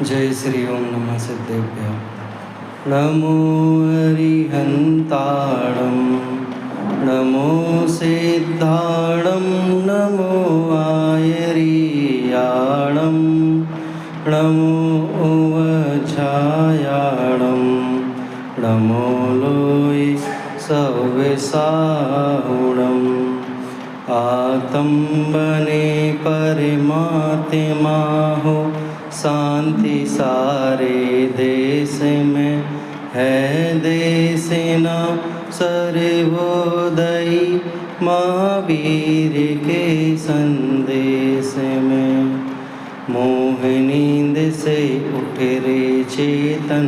जय श्री ओम नमः सिद्धेभ्य। नमो अरिहन्ताणं नमो सिद्धाणं नमो आयरीयाणं नमो वज्रायाणं नमो लोय सव्यसाहुणम् आतंबने परमात्मा हो शांति सारे देश में है। देश न सर्वोदयी महावीर के संदेश में। मोह नींद से उठ रे चेतन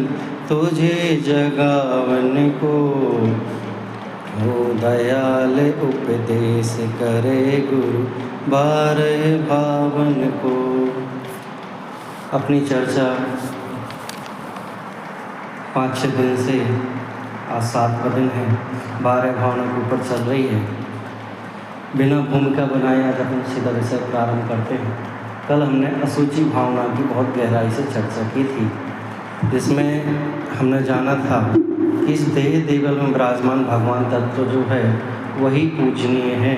तुझे जगावन को। हो दयाल उपदेश करे गुरु बारह भावन को। अपनी चर्चा 5-6 दिन से आज 7वां दिन है, 12 भावनों के ऊपर चल रही है। बिना भूमिका बनाए आज अपन सीधा विषय प्रारंभ करते हैं। कल हमने असूची भावना की बहुत गहराई से चर्चा की थी, जिसमें हमने जाना था कि इस देह देवल में विराजमान भगवान तत्व जो है वही पूजनीय है।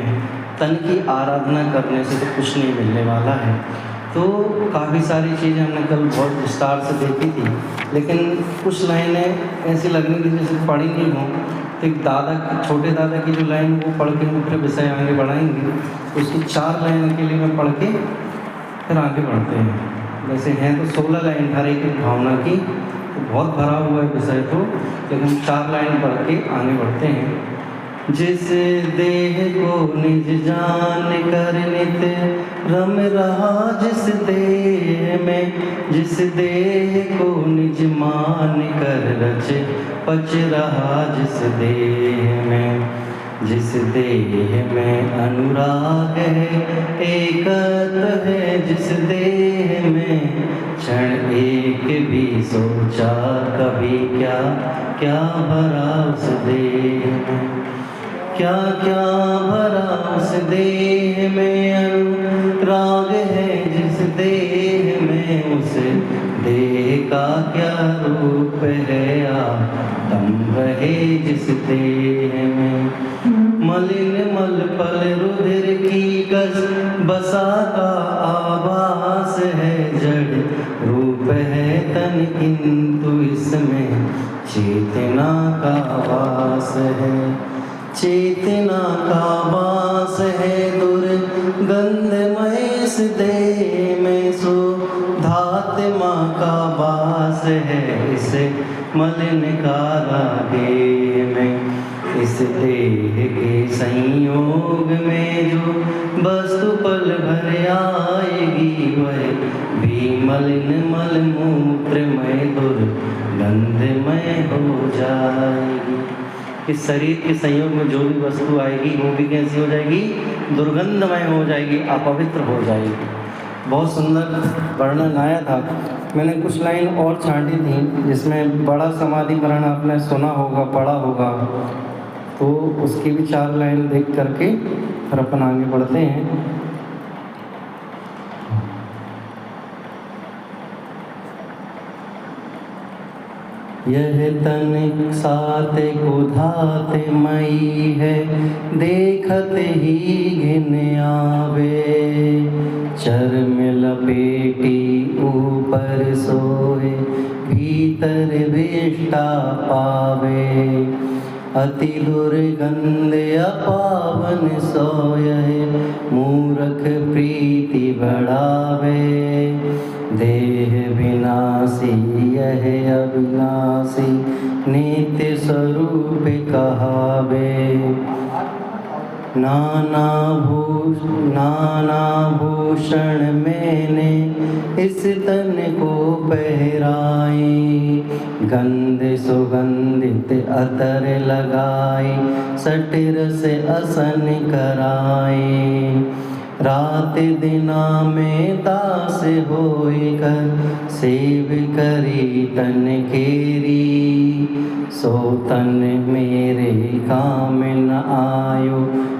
तन की आराधना करने से तो कुछ नहीं मिलने वाला है। तो काफ़ी सारी चीज़ें हमने कल बहुत विस्तार से देखी थी, लेकिन कुछ लाइनें ऐसी लगनी थी जैसे पढ़ी नहीं हों। तो एक छोटे दादा की जो लाइन वो पढ़ के हम फिर विषय आगे बढ़ाएंगे। उसकी 4 लाइन के लिए मैं पढ़ के फिर आगे बढ़ते हैं। वैसे हैं तो 16 लाइन हर एक भावना की, तो बहुत भरा हुआ है विषय तो, लेकिन हम 4 लाइन पढ़ के आगे बढ़ते हैं। जिस देह को निज जान कर नित रम रहा जिस देह में, जिस देह को निज मान कर रच पच रहा जिस देह में, जिस देह में अनुराग है एकत्र है जिस देह में, क्षण एक भी सोचा कभी क्या क्या भरा उस देह में, क्या क्या भरा उस देह में। अनुराग है जिस देह में, उस देह का क्या रूप है आडंबर है जिस देह में। मलिन मल पल रुधिर की गज बसा का आभास है, जड़ रूप है तन किंतु इसमें चेतना का वास है। चेतना का वास है दुर्गंधमय इस देह में, सो धात्मा का वास है इस मलिन कारागे में। इस देह के संयोग में जो वस्तु पल भर आएगी, वह भी मलिन मल मूत्रमय दुर्गंधमय हो जाएगी। इस शरीर के संयोग में जो भी वस्तु आएगी वो भी कैसी हो जाएगी? दुर्गंधमय हो जाएगी, अपवित्र हो जाएगी। बहुत सुंदर वर्णन आया था। मैंने कुछ लाइन और छांटी थी, जिसमें बड़ा समाधिकरण आपने सुना होगा, पढ़ा होगा, तो उसकी भी 4 लाइन देख करके फिर अपन आगे बढ़ते हैं। यह तन सात कुधात मई है, देखत ही घिन आवे, चर्म लपेटी ऊपर सोए भीतर विष्टा पावे। अति दुर्गंध अपावन सोय मूर्ख प्रीति बढ़ावे। देह विनाशी यह अविनाशी नित्य स्वरूप कहावे। नाना भूषण मैंने इस तन को पहराई, गंध सुगंधित अतर लगाई, सटर से असन कराई। रात दिना में दास होई कर सेव करी तन केरी, सो तन मेरे काम न आयो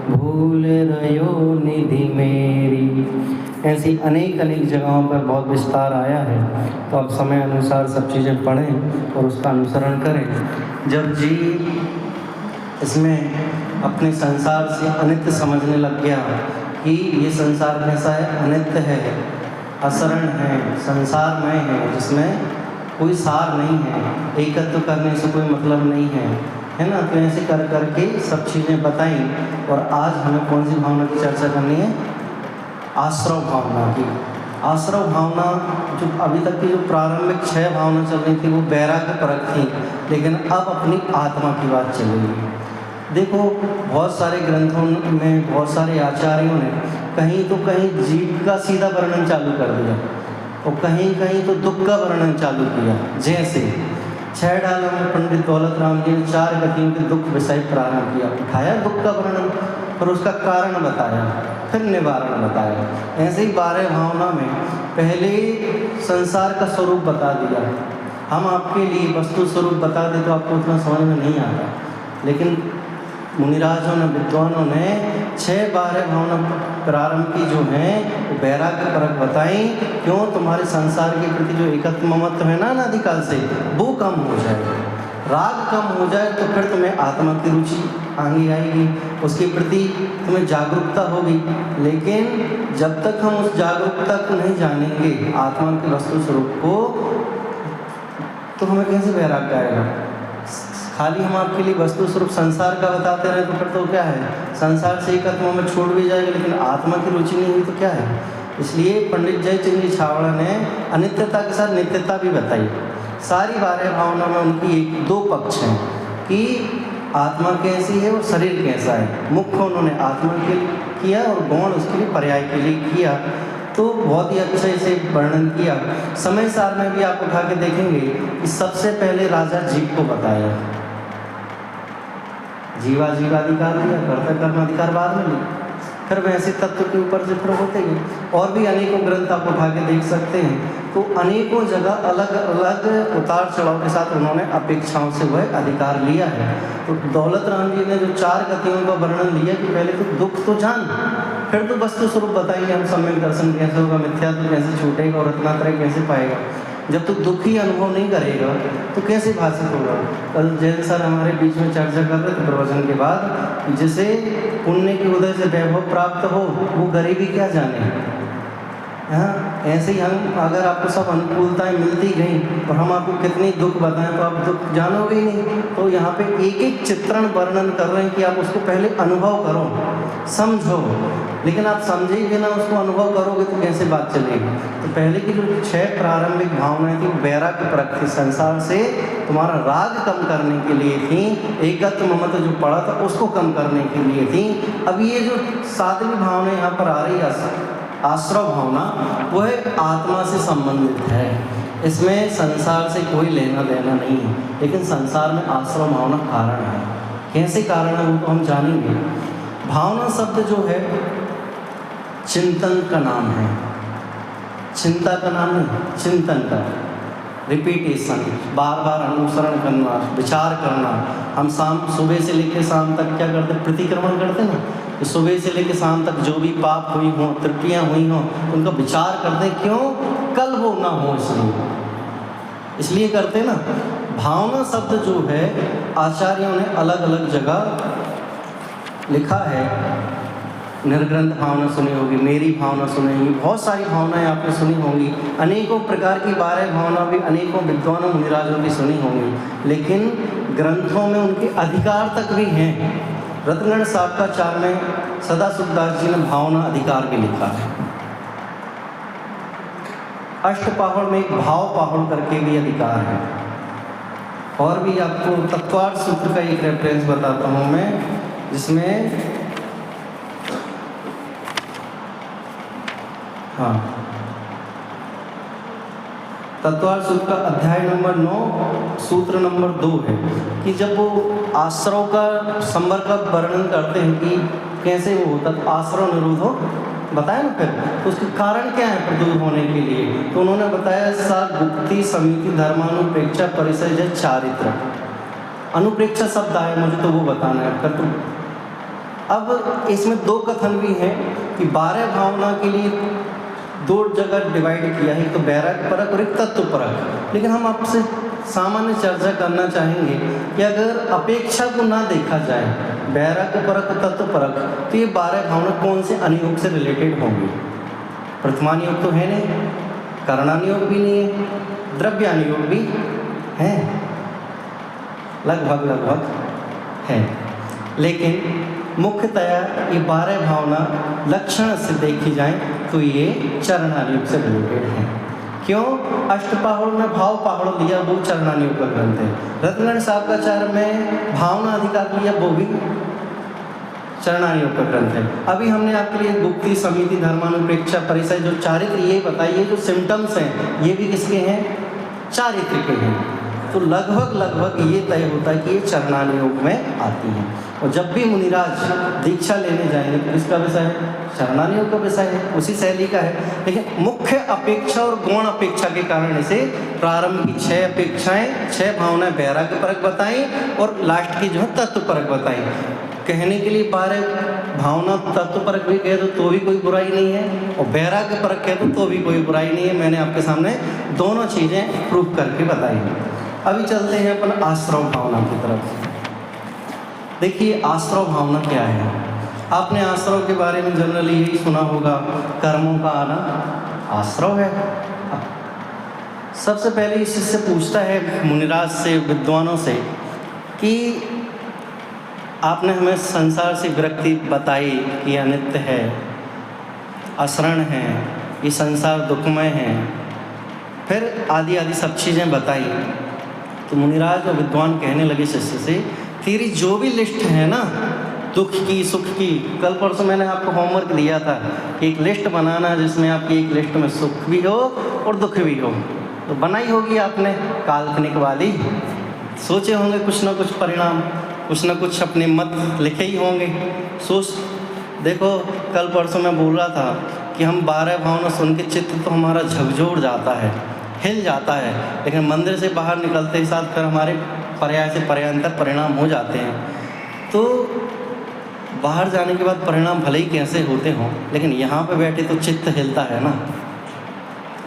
भूल रयो निधि मेरी। ऐसी अनेक अनेक जगहों पर बहुत विस्तार आया है। तो अब समय अनुसार सब चीज़ें पढ़ें और उसका अनुसरण करें। जब जीव इसमें अपने संसार से अनित्य समझने लग गया कि ये संसार कैसा है, अनित्य है, असरण है, संसारमय है, जिसमें कोई सार नहीं है, एकत्व करने से कोई मतलब नहीं है ना। तो ऐसे कर करके सब चीज़ें बताई। और आज हमें कौन सी भावना की चर्चा करनी है? आश्रव भावना की। आश्रव भावना जो अभी तक की जो प्रारंभिक 6 भावना चल रही थी वो वैराग्य परक थी, लेकिन अब अपनी आत्मा की बात चलेगी। देखो, बहुत सारे ग्रंथों में बहुत सारे आचार्यों ने कहीं तो कहीं जीव का सीधा वर्णन चालू कर दिया और कहीं कहीं तो दुख का वर्णन चालू किया। जैसे 6 डालों में पंडित दौलत राम जी ने 4 गतियों के दुख विषय प्रारंभ किया, उठाया दुख का वर्णन, फिर उसका कारण बताया, फिर निवारण बताया। ऐसे ही 12 भावना में पहले संसार का स्वरूप बता दिया। हम आपके लिए वस्तु स्वरूप बता दें तो आपको उतना समझ में नहीं आता, लेकिन मुनिराजों ने, विद्वानों ने 6-12 भावना प्रारंभ की जो हैं वैराग्य परक बताई। क्यों? तुम्हारे संसार के प्रति जो एकत्व ममत्व है ना अनादिकाल से, वो कम हो जाए, राग कम हो जाए, तो फिर तुम्हें आत्मा की रुचि आगे आएगी, उसके प्रति तुम्हें जागरूकता होगी। लेकिन जब तक हम उस जागरूकता को नहीं जानेंगे, आत्मा के वस्तु स्वरूप को, तो हमें कैसे वैराग्य आएगा? खाली हम आपके लिए वस्तु स्वरूप संसार का बताते रहे तो फिर तो क्या है, संसार से एकत्व में छूट भी जाएगा, लेकिन आत्मा की रुचि नहीं हुई तो क्या है। इसलिए पंडित जयचंद जी छावड़ा ने अनित्यता के साथ नित्यता भी बताई। सारी 12 भावना में उनकी 1-2 पक्ष हैं कि आत्मा कैसी है और शरीर कैसा है। मुख्य उन्होंने आत्मा के लिए किया और गौण उसके लिए पर्याय के लिए किया। तो बहुत ही अच्छे से वर्णन किया। समय सार में भी आप उठा के देखेंगे कि सबसे पहले राजा जीव को बताया, जीवा जीवाधिकार दिया, कर्ता कर्माधिकार बाद में लिया, फिर वैसे तत्व के ऊपर से फिर होते गए। और भी अनेकों ग्रंथ आप उठा के देख सकते हैं। तो अनेकों जगह अलग अलग उतार चढ़ाव के साथ उन्होंने अपेक्षाओं से वह अधिकार लिया है। तो दौलत राम जी ने जो 4 गतियों का वर्णन लिया कि पहले तो दुख तो जान, फिर तो वस्तु स्वरूप बताइए हम सम्यक दर्शन कैसे होगा, मिथ्यात्व कैसे छूटेगा और रत्नात्रय कैसे पाएगा। जब तक दुख ही अनुभव नहीं करेगा तो कैसे भाषित होगा। कल जैन सर हमारे बीच में चर्चा कर रहे थे प्रवचन के बाद, जिसे पुण्य के उदय से वैभव प्राप्त हो वो गरीबी क्या जाने। हाँ, ऐसे ही हम अगर आपको सब अनुकूलताएं मिलती गई और हम आपको कितनी दुख बताएं तो आप दुख जानोगे ही नहीं। तो यहाँ पे एक एक चित्रण वर्णन कर रहे हैं कि आप उसको पहले अनुभव करो, समझो, लेकिन आप समझे ही बिना उसको अनुभव करोगे तो कैसे बात चलेगी। तो पहले की जो 6 प्रारंभिक भावनाएं थी वैराग्य परक थी, संसार से तुम्हारा राग कम करने के लिए थी, एकत्व ममत्व जो पड़ा था उसको कम करने के लिए थी। अब ये जो 7वीं भावना यहाँ पर आ रही है आश्रव भावना, वो है आत्मा से संबंधित है। इसमें संसार से कोई लेना देना नहीं है, लेकिन संसार में आश्रव भावना कारण है। कैसे कारण है वो तो हम जानेंगे। भावना शब्द जो है चिंतन का नाम है, चिंता का नाम नहीं, चिंतन का, रिपीटेशन, बार बार अनुसरण करना, विचार करना। हम सुबह से लेकर शाम तक क्या करते, प्रतिक्रमण करते ना। तो सुबह से लेकर शाम तक जो भी पाप हुई हों, त्रुटियाँ हुई हों, उनका विचार करते। क्यों? कल वो ना हो, इसलिए करते ना। भावना शब्द जो है आचार्यों ने अलग अलग जगह लिखा है। निर्ग्रंथ भावना सुनी होगी, मेरी भावना सुनी होगी, बहुत सारी भावनाएं आपने सुनी होंगी। अनेकों प्रकार की 12 भावना भी अनेकों विद्वानों मुनिराजों की सुनी होंगी, लेकिन ग्रंथों में उनके अधिकार तक भी हैं। रत्नगढ़ साबकाचार में सदाशिवदास जी ने भावना अधिकार भी लिखा है। अष्टपाहुड़ में एक भाव पाहुड़ करके भी अधिकार है। और भी आपको तत्वार्थ सूत्र का एक रेफरेंस बताता हूँ मैं, जिसमें हाँ, तत्वार्थ सूत्र का अध्याय नंबर 9 सूत्र नंबर 2 है कि जब वो आश्रव का संवर का वर्णन करते हैं कि कैसे वो होता, तो आश्रव निरोध हो बताया ना। फिर तो उसके कारण क्या है प्रदूर होने के लिए, तो उन्होंने बताया सा गुप्ति समिति धर्मानुप्रेक्षा परिसर जय चारित्र। अनुप्रेक्षा शब्द आए, मुझे तो वो बताना है। फिर तो अब इसमें 2 कथन भी हैं कि 12 भावना के लिए दो जगह डिवाइड किया है, एक तो वैराग्य परक और एक तत्व परक। लेकिन हम आपसे सामान्य चर्चा करना चाहेंगे कि अगर अपेक्षा को ना देखा जाए, वैराग्य परक और तत्व परक, तो ये 12 भावना कौन से अनुयोग से रिलेटेड होंगी? प्रथमानुयोग तो है नहीं, करणानुयोग भी नहीं है, द्रव्यानुयोग भी है, लगभग है। लेकिन मुख्यतया ये 12 भावना लक्षण से देखी जाए तो ये चरणानुयोग से रिलेटेड है। क्यों? अष्टपहाड़ में भाव पहाड़ लिया, वो चरणानुयोग का ग्रंथ है। रत्नगण सावकाचार्य में भावना अधिकार लिया, वो भी चरणानुयोग का ग्रंथ है। अभी हमने आपके लिए गुप्ति, समिति, धर्मानुप्रेक्षा, परिचय, जो चारित्र ये बताइए, जो सिम्टम्स हैं ये भी किसके हैं? चारित्र के हैं। तो लगभग ये तय होता है कि ये चरणानुयोग में आती हैं। और जब भी मुनिराज दीक्षा लेने जाएंगे तो इसका विषय है, चरणानुयोग का विषय है, उसी शैली का है। लेकिन मुख्य अपेक्षा और गौण अपेक्षा के कारण इसे प्रारंभ की 6 अपेक्षाएं, 6 भावनाएं वैराग्य परक बताई और लास्ट की जो है तत्व परक बताई। कहने के लिए 12 भावना तत्व परक भी कह दो तो भी कोई बुराई नहीं है, और वैराग्य परक कह दो तो भी कोई बुराई नहीं है। मैंने आपके सामने दोनों चीज़ें प्रूव करके बताई हैं। अभी चलते हैं अपन आश्रव भावना की तरफ। देखिए आश्रव भावना क्या है? आपने आश्रव के बारे में जनरली यही सुना होगा, कर्मों का आना आश्रव है। सबसे पहले इससे पूछता है मुनिराज से, विद्वानों से, कि आपने हमें संसार से विरक्ति बताई कि अनित्य है, अशरण है, ये संसार दुखमय है, फिर आदि आदि सब चीज़ें बताई। तो मुनिराज और विद्वान कहने लगे शिष्य से, तेरी जो भी लिस्ट है ना, दुख की, सुख की, कल परसों मैंने आपको होमवर्क दिया था कि एक लिस्ट बनाना जिसमें आपकी एक लिस्ट में सुख भी हो और दुख भी हो। तो बनाई होगी आपने, काल्पनिक वाली, सोचे होंगे कुछ ना कुछ परिणाम, कुछ ना कुछ अपने मत लिखे ही होंगे। सोच देखो, कल परसों मैं बोल रहा था कि हम 12 भावना सुन के चित्त तो हमारा झकझोर जाता है, हिल जाता है, लेकिन मंदिर से बाहर निकलते ही साथ फिर हमारे पर्याय से पर्यांतर परिणाम हो जाते हैं। तो बाहर जाने के बाद परिणाम भले ही कैसे होते हों, लेकिन यहाँ पे बैठे तो चित्त हिलता है ना,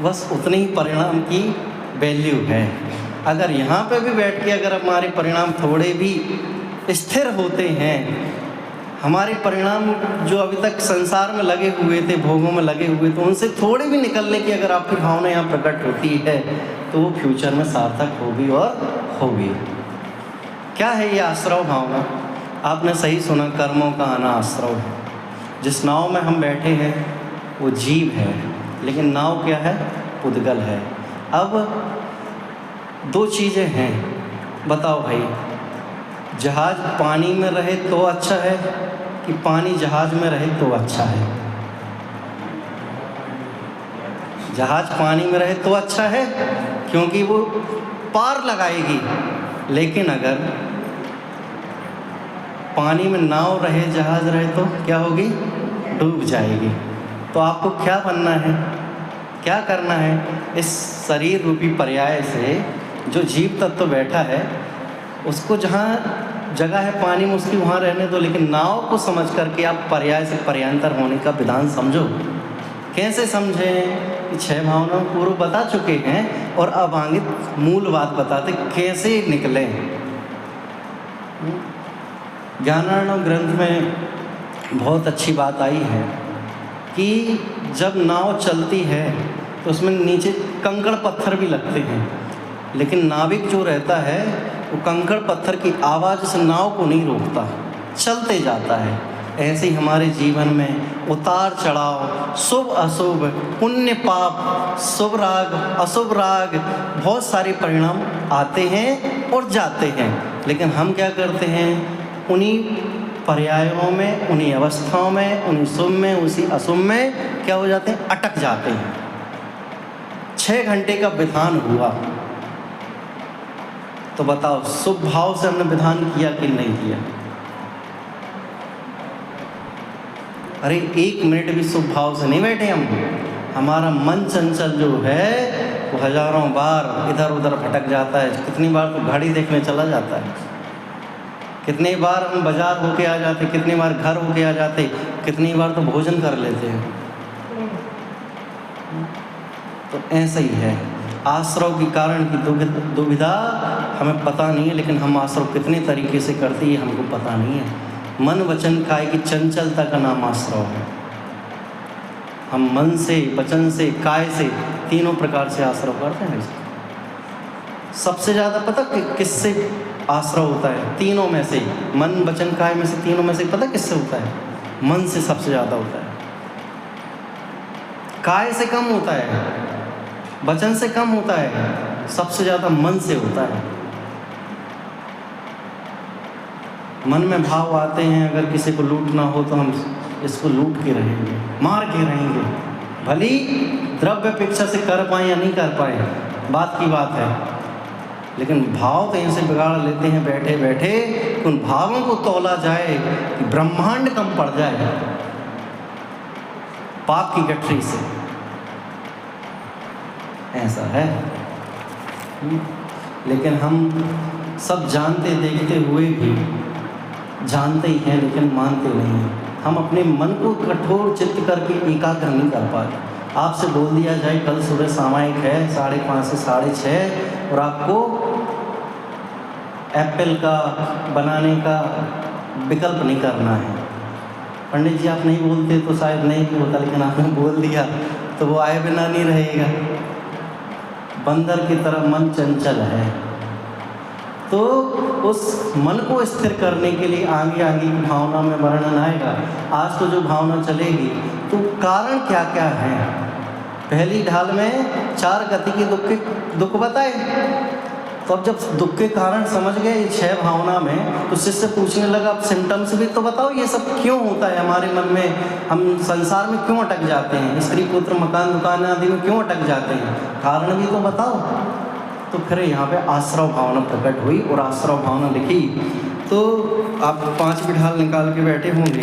बस उतनी ही परिणाम की वैल्यू है। अगर यहाँ पे भी बैठ के अगर हमारे परिणाम थोड़े भी स्थिर होते हैं, हमारे परिणाम जो अभी तक संसार में लगे हुए थे, भोगों में लगे हुए, तो उनसे थोड़ी भी निकलने की अगर आपकी भावना यहाँ प्रकट होती है तो वो फ्यूचर में सार्थक होगी और होगी। क्या है ये आश्रव भावना? आपने सही सुना, कर्मों का आना आश्रव है। जिस नाव में हम बैठे हैं वो जीव है, लेकिन नाव क्या है? पुद्गल है। अब 2 चीज़ें हैं, बताओ भाई, जहाज पानी में रहे तो अच्छा है कि पानी जहाज में रहे तो अच्छा है? जहाज पानी में रहे तो अच्छा है, क्योंकि वो पार लगाएगी। लेकिन अगर पानी में नाव रहे, जहाज रहे, तो क्या होगी? डूब जाएगी। तो आपको क्या बनना है, क्या करना है? इस शरीर रूपी पर्याय से जो जीव तत्व बैठा है, उसको जहाँ जगह है पानी में उसकी वहाँ रहने दो, लेकिन नाव को समझ करके आप पर्याय से पर्यांतर होने का विधान समझो। कैसे समझें? 6 भावनाओं पूर्व बता चुके हैं और अब आगे मूल बात बताते कैसे निकले। ज्ञानार्णव ग्रंथ में बहुत अच्छी बात आई है कि जब नाव चलती है तो उसमें नीचे कंकड़ पत्थर भी लगते हैं, लेकिन नाविक जो रहता है वो कंकड़ पत्थर की आवाज़ से नाव को नहीं रोकता, चलते जाता है। ऐसे ही हमारे जीवन में उतार चढ़ाव, शुभ अशुभ, पुण्य पाप, शुभ राग अशुभ राग, बहुत सारे परिणाम आते हैं और जाते हैं। लेकिन हम क्या करते हैं? उन्हीं पर्यायों में, उन्हीं अवस्थाओं में, उन्हीं शुभ में, उसी अशुभ में क्या हो जाते हैं? अटक जाते हैं। 6 घंटे का विधान हुआ, तो बताओ शुभ भाव से हमने विधान किया कि नहीं किया? अरे 1 मिनट भी शुभ भाव से नहीं बैठे हम। हमारा मन चंचल जो है वो हजारों बार इधर उधर भटक जाता है। कितनी बार तो घड़ी देखने चला जाता है, कितनी बार हम बाजार होके आ जाते, कितनी बार घर होके आ जाते, कितनी बार तो भोजन कर लेते हैं। तो ऐसा ही है, आश्रव के कारण की दुविधा हमें पता नहीं है, लेकिन हम आश्रव कितने तरीके से करते हैं हमको पता नहीं है। मन वचन काय की चंचलता का नाम आश्रव है। हम मन से, वचन से, काय से, तीनों प्रकार से आश्रव करते हैं। सबसे ज़्यादा पता किससे आश्रव होता है? तीनों में से, मन वचन काय में से, तीनों में से पता किससे होता है? मन से सबसे ज़्यादा होता है। काय से कम होता है, वचन से कम होता है, सबसे ज़्यादा मन से होता है। मन में भाव आते हैं, अगर किसी को लूटना हो तो हम इसको लूट के रहेंगे, मार के रहेंगे, भली द्रव्य अपेक्षा से कर पाए या नहीं कर पाए, बात की बात है। लेकिन भाव तो इनसे बिगाड़ लेते हैं बैठे बैठे कि उन भावों को तौला जाए कि ब्रह्मांड कम पड़ जाए पाप की गठरी से। ऐसा है। लेकिन हम सब जानते देखते हुए भी जानते ही हैं, लेकिन मानते नहीं हैं। हम अपने मन को कठोर चित्त करके एकाग्र नहीं कर पाते। आपसे बोल दिया जाए कल सुबह सामायिक है 5:30 से 6:30 और आपको एप्पल का बनाने का विकल्प नहीं करना है। पंडित जी आप नहीं बोलते तो शायद नहीं भी होता, लेकिन आपने बोल दिया तो वो आए बिना नहीं रहेगा। बंदर की तरह मन चंचल है, तो उस मन को स्थिर करने के लिए आगे आगे की भावना में वर्णन आएगा। आज तो जो भावना चलेगी तो कारण क्या क्या है। पहली ढाल में 4 गति के दुख बताए, तो अब जब दुख के कारण समझ गए 6 भावना में, तो शिष्य पूछने लगा अब सिम्टम्स भी तो बताओ, ये सब क्यों होता है हमारे मन में, हम संसार में क्यों अटक जाते हैं, स्त्री पुत्र मकान दुकान आदि में क्यों अटक जाते हैं, कारण भी तो बताओ। तो फिर यहाँ पे आश्रव भावना प्रकट हुई और आश्रव भावना लिखी। तो आप 5 भी ढाल निकाल के बैठे होंगे,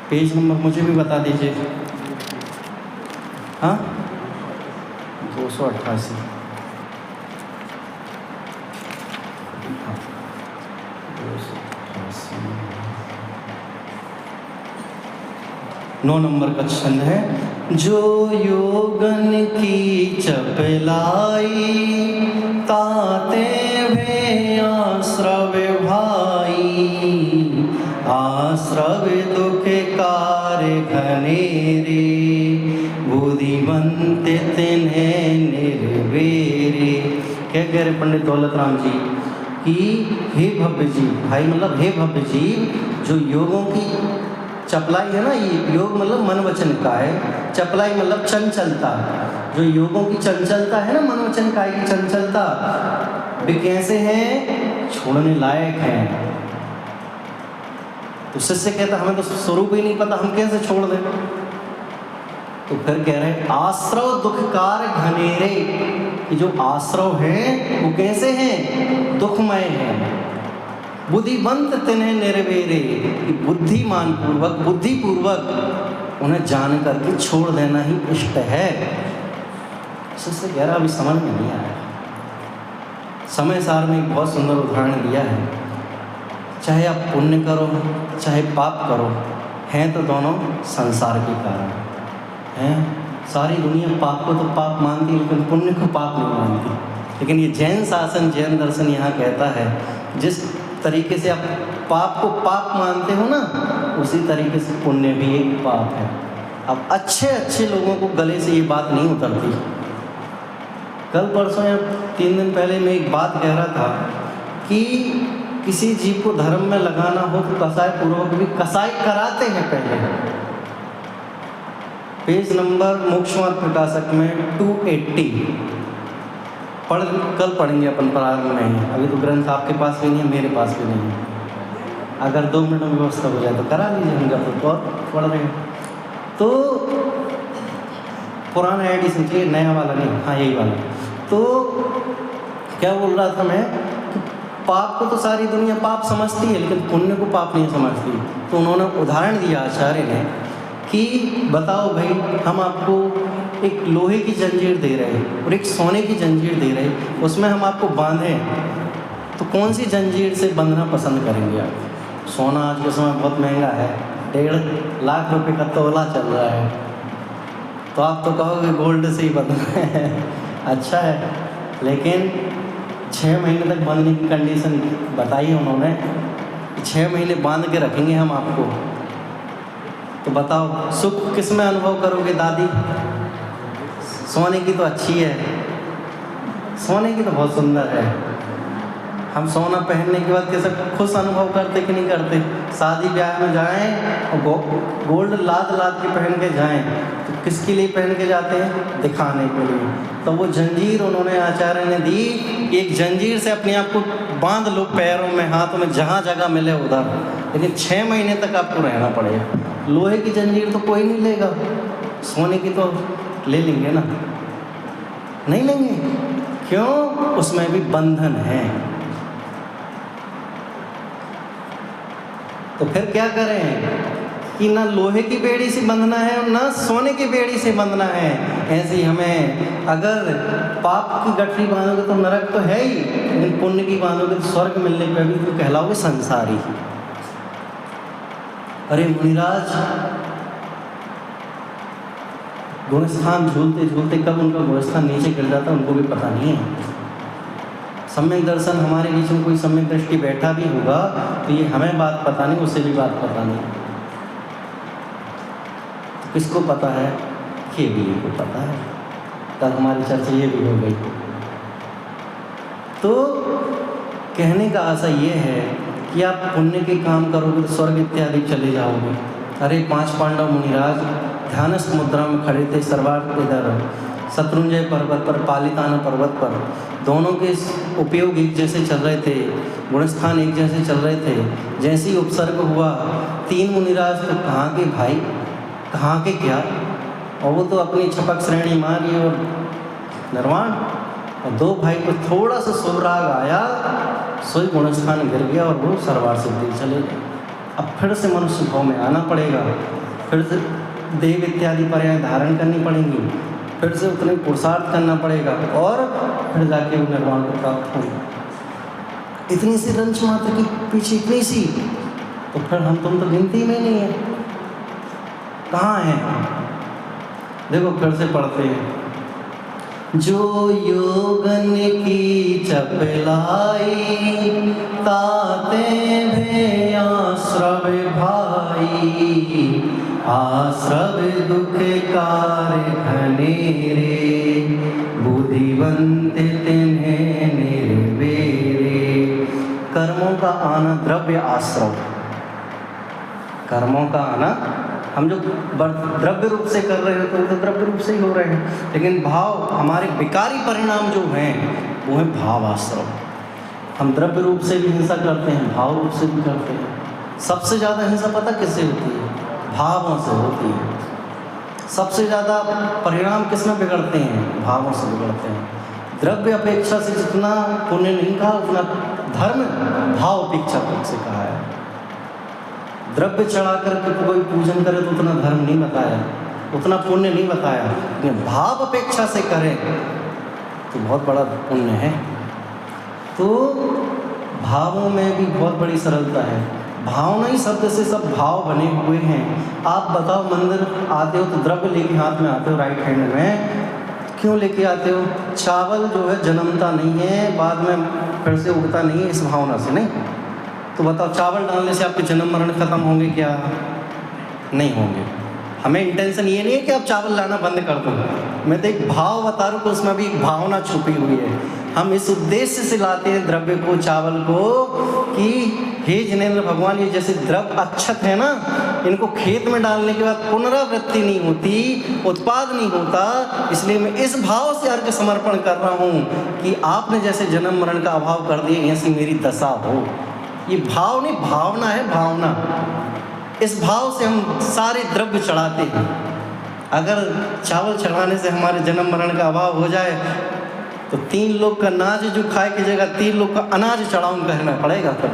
पेज नंबर मुझे भी बता दीजिए। हाँ 288। 9 नंबर का छंद है। जो योगन की चपलाई, ताते वे आश्रव भाई, आश्रव दुख कार्य घनेरे, बुद्धिमंत तिन्हें निर्वेरे। क्या कह रहे पंडित दौलत राम जी कि हे भव्य जीव, भाई मतलब हे भव्य जीव, जो योगों की चपलाई है ना, ये योग मतलब मन वचन का है, चपलाई मतलब चंचलता, जो योगों की चंचलता है ना, मन वचन काय की चंचलता, वे कैसे हैं, छोड़ने लायक हैं। तो शिष्य कहता हमें तो स्वरूप ही नहीं पता, हम कैसे छोड़ दें। तो फिर कह रहे हैं आश्रव दुखकार घनेरे, कि जो आश्रव हैं वो कैसे हैं, दुखमय हैं। बुद्धिवंत तिन्हें निर्वेरे, कि बुद्धिमान पूर्वक, बुद्धि पूर्वक उन्हें जान करके छोड़ देना ही इष्ट है। शिष्य कह रहा अभी समझ में नहीं आया। समय सार में एक बहुत सुंदर उदाहरण दिया है। चाहे आप पुण्य करो चाहे पाप करो, हैं तो दोनों संसार के कारण हैं। सारी दुनिया पाप को तो पाप मानती है, लेकिन पुण्य को पाप नहीं मानती। लेकिन ये जैन शासन, जैन दर्शन यहाँ कहता है जिस तरीके से आप पाप को पाप मानते हो ना, उसी तरीके से पुण्य भी एक पाप है। अब अच्छे अच्छे लोगों को गले से ये बात नहीं उतरती। कल परसों या 3 दिन पहले मैं एक बात कह रहा था कि किसी जीव को धर्म में लगाना हो तो कसाई पूर्वक भी कसाई कराते हैं पहले। पेज नंबर मोक्षमार्ग प्रकाशक में 280 कल पढ़ेंगे अपन प्रारंभ में। अभी तो ग्रंथ आपके पास भी नहीं है, मेरे पास भी नहीं है। अगर 2 मिनट में व्यवस्था हो जाए तो करा लीजिए, हम जब तो पढ़ रहे हैं। तो पुराना एडिशन चाहिए, नया वाला नहीं, हाँ यही वाला। तो क्या बोल रहा था मैं, पाप को तो सारी दुनिया पाप समझती है, लेकिन पुण्य को पाप नहीं समझती। तो उन्होंने उदाहरण दिया आचार्य ने कि बताओ भाई, हम आपको एक लोहे की जंजीर दे रहे हैं और एक सोने की जंजीर दे रहे हैं, उसमें हम आपको बांधें तो कौन सी जंजीर से बंधना पसंद करेंगे आप? सोना आज के समय बहुत महंगा है, 1.5 लाख रुपए का तोला चल रहा है। तो आप तो कहोगे गोल्ड से ही बंधना है, अच्छा है, लेकिन 6 महीने तक बांधने की कंडीशन बताई उन्होंने, 6 महीने बांध के रखेंगे हम आपको। तो बताओ सुख किस में अनुभव करोगे दादी? सोने की तो अच्छी है, सोने की तो बहुत सुंदर है। हम सोना पहनने के बाद कैसे खुश अनुभव करते कि नहीं करते? शादी ब्याह में जाएं और गोल्ड लाद लाद के पहन के जाएं, तो किसके लिए पहन के जाते हैं? दिखाने के लिए। तो वो जंजीर उन्होंने आचार्य ने दी, एक जंजीर से अपने आप को बांध लो पैरों में, हाथों में, जहाँ जगह मिले उधर, लेकिन 6 महीने तक आपको रहना पड़ेगा। लोहे की जंजीर तो कोई नहीं लेगा, सोने की तो ले लेंगे ना? नहीं लेंगे, क्यों? उसमें भी बंधन है। तो फिर क्या करें कि ना लोहे की बेड़ी से बंधना है और ना सोने की बेड़ी से बंधना है। ऐसे ही हमें अगर पाप की गठरी बांधोगे तो नरक तो है ही, लेकिन पुण्य की बांधोगे तो स्वर्ग मिलने पर भी तो कहलाओगे संसारी। अरे मुनिराज गुणस्थान झूलते झूलते कब उनका गुणस्थान नीचे गिर जाता उनको भी पता नहीं है। सम्यक दर्शन, हमारे बीच में कोई सम्यक दृष्टि बैठा भी होगा तो ये हमें बात पता नहीं, उसे भी बात पता नहीं। तो किसको पता है? केवली को पता है। कल हमारी चर्चा ये भी हो गई। तो कहने का आशा ये है कि आप पुण्य के काम करोगे तो स्वर्ग इत्यादि चले जाओगे। अरे 5 पांडव मुनिराज ध्यानस्थ मुद्रा में खड़े थे, सर्वार्थ इधर शत्रुंजय पर्वत पर, पालिताना पर्वत पर, दोनों के उपयोग एक जैसे चल रहे थे, गुणस्थान एक जैसे चल रहे थे। जैसे ही उपसर्ग हुआ 3 मुनिराज तो कहाँ के भाई, कहाँ के क्या, और वो तो अपनी छपक श्रेणी मारी और निर्वाण, और 2 भाई को थोड़ा सा सुराग आया, सोई गुणस्थान गिर गया और वो सर्वार्थ सिद्धि चले गए। अब फिर से मनुष्य भाव में आना पड़ेगा, फिर से देव इत्यादि पर्याय धारण करनी पड़ेंगी, फिर से उतने पुरुषार्थ करना पड़ेगा और फिर जाके वो निर्वाण को प्राप्त होगा। इतनी सी रंच मात्र की पीछे इतनी सी, तो फिर हम तुम तो गिनती में नहीं है, कहाँ हैं? देखो फिर से पढ़ते हैं। जो योगन की चपलाई ताते भे आश्रव भाई, आश्रव दुख कार घनेरे, बुद्धिवंत तिन्हें निर्वेरे। कर्मों का आना द्रव्य आश्रव, कर्मों का आना हम जो द्रव्य रूप से कर रहे हैं तो वो तो द्रव्य रूप से ही हो रहे हैं, लेकिन भाव हमारे विकारी परिणाम जो हैं वो है भाव आश्रव। हम द्रव्य रूप से भी हिंसा करते हैं, भाव रूप से भी करते हैं। सबसे ज़्यादा हिंसा पता किससे होती है? भावों से होती है। सबसे ज़्यादा परिणाम किस में बिगड़ते हैं? भावों से बिगड़ते हैं। द्रव्य अपेक्षा से जितना पुण्य नहीं कहा उतना धर्म भाव अपेक्षा से कहा है। द्रव्य चढ़ा करके कोई पूजन करे तो उतना धर्म नहीं बताया, उतना पुण्य नहीं बताया, लेकिन भाव अपेक्षा से करें तो बहुत बड़ा पुण्य है। तो भावों में भी बहुत बड़ी सरलता है। भावना ही शब्द से सब भाव बने हुए हैं। आप बताओ मंदिर आते हो तो द्रव्य लेके हाथ में आते हो, राइट हैंड में, क्यों लेके आते हो? चावल जो है जन्मता नहीं है, बाद में फिर से उगता नहीं है, इस भावना से नहीं। तो बताओ चावल डालने से आपके जन्म मरण खत्म होंगे क्या? नहीं होंगे। हमें इंटेंशन ये नहीं है कि आप चावल लाना बंद कर दो, मैं तो एक भाव बता रहा हूँ, तो उसमें भी एक भावना छुपी हुई है। हम इस उद्देश्य से लाते हैं द्रव्य को, चावल को, कि हे जिनेंद्र भगवान, ये जैसे द्रव्य अक्षत है ना, इनको खेत में डालने के बाद पुनरावृत्ति नहीं होती, उत्पाद नहीं होता, इसलिए मैं इस भाव से अर्घ्य समर्पण कर रहा हूँ कि आपने जैसे जन्म मरण का अभाव कर दिया, ऐसी मेरी दशा हो। ये भाव नहीं, भावना है, भावना। इस भाव से हम सारे द्रव्य चढ़ाते हैं। अगर चावल चढ़ाने से हमारे जन्म मरण का अभाव हो जाए तो 3 लोग का नाज जो खाए की जगह 3 लोग का अनाज चढ़ाऊं कहना पड़ेगा फिर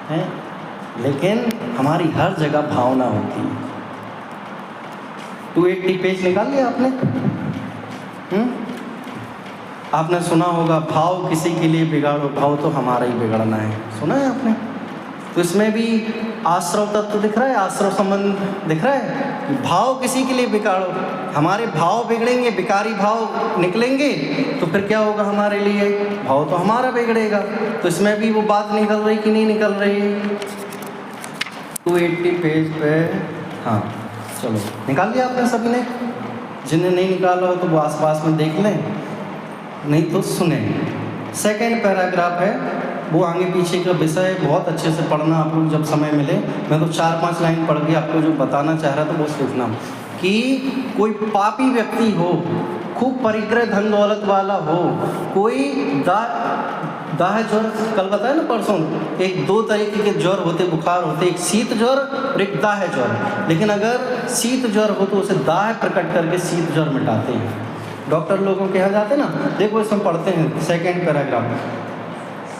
है। लेकिन हमारी हर जगह भावना होती है। 280 पेज निकाल लिया आपने? आपने सुना होगा भाव किसी के लिए बिगाड़ो, भाव तो हमारा ही बिगड़ना है, सुना है आपने? तो इसमें भी आश्रव तत्व दिख रहा है, आश्रव संबंध दिख रहा है। भाव किसी के लिए बिगाड़ो, हमारे भाव बिगड़ेंगे, विकारी भाव निकलेंगे तो फिर क्या होगा हमारे लिए, भाव तो हमारा बिगड़ेगा। तो इसमें भी वो बात निकल रही कि नहीं निकल रही। 280 पेज पे, हाँ चलो निकाल लिया आपने सभी ने, जिन्हें नहीं निकाला हो तो वो आसपास में देख लें, नहीं तो सुने। सेकेंड पैराग्राफ है, वो आगे पीछे का विषय बहुत अच्छे से पढ़ना आप लोग जब समय मिले। मैं तो 4-5 लाइन पढ़ के आपको जो बताना चाह रहा था वो लिखना कि कोई पापी व्यक्ति हो, खूब परिग्रह धन दौलत वाला हो, कोई दाह ज्वर, कल बताया ना परसों, एक 2 तरीके के ज्वर होते, बुखार होते, एक शीत ज्वर और एक दाह ज्वर। लेकिन अगर शीत ज्वर हो तो उसे दाह प्रकट करके शीत ज्वर मिटाते हैं डॉक्टर लोगों के यहाँ जाते ना। देखो इसमें पढ़ते हैं सेकेंड पैराग्राफ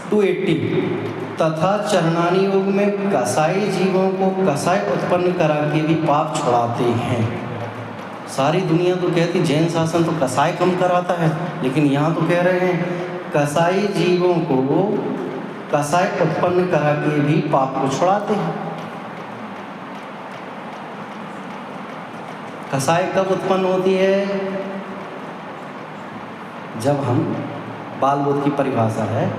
280, तथा चरणानी योग में कसाई जीवों को कसाई उत्पन्न करा के भी पाप छुड़ाते हैं। सारी दुनिया तो कहती जैन शासन तो कसाई कम कराता है, लेकिन यहाँ तो कह रहे हैं कसाई जीवों को कसाई उत्पन्न करा के भी पाप को छुड़ाते हैं। कसाई कब उत्पन्न होती है, जब हम, बाल बोध की परिभाषा है,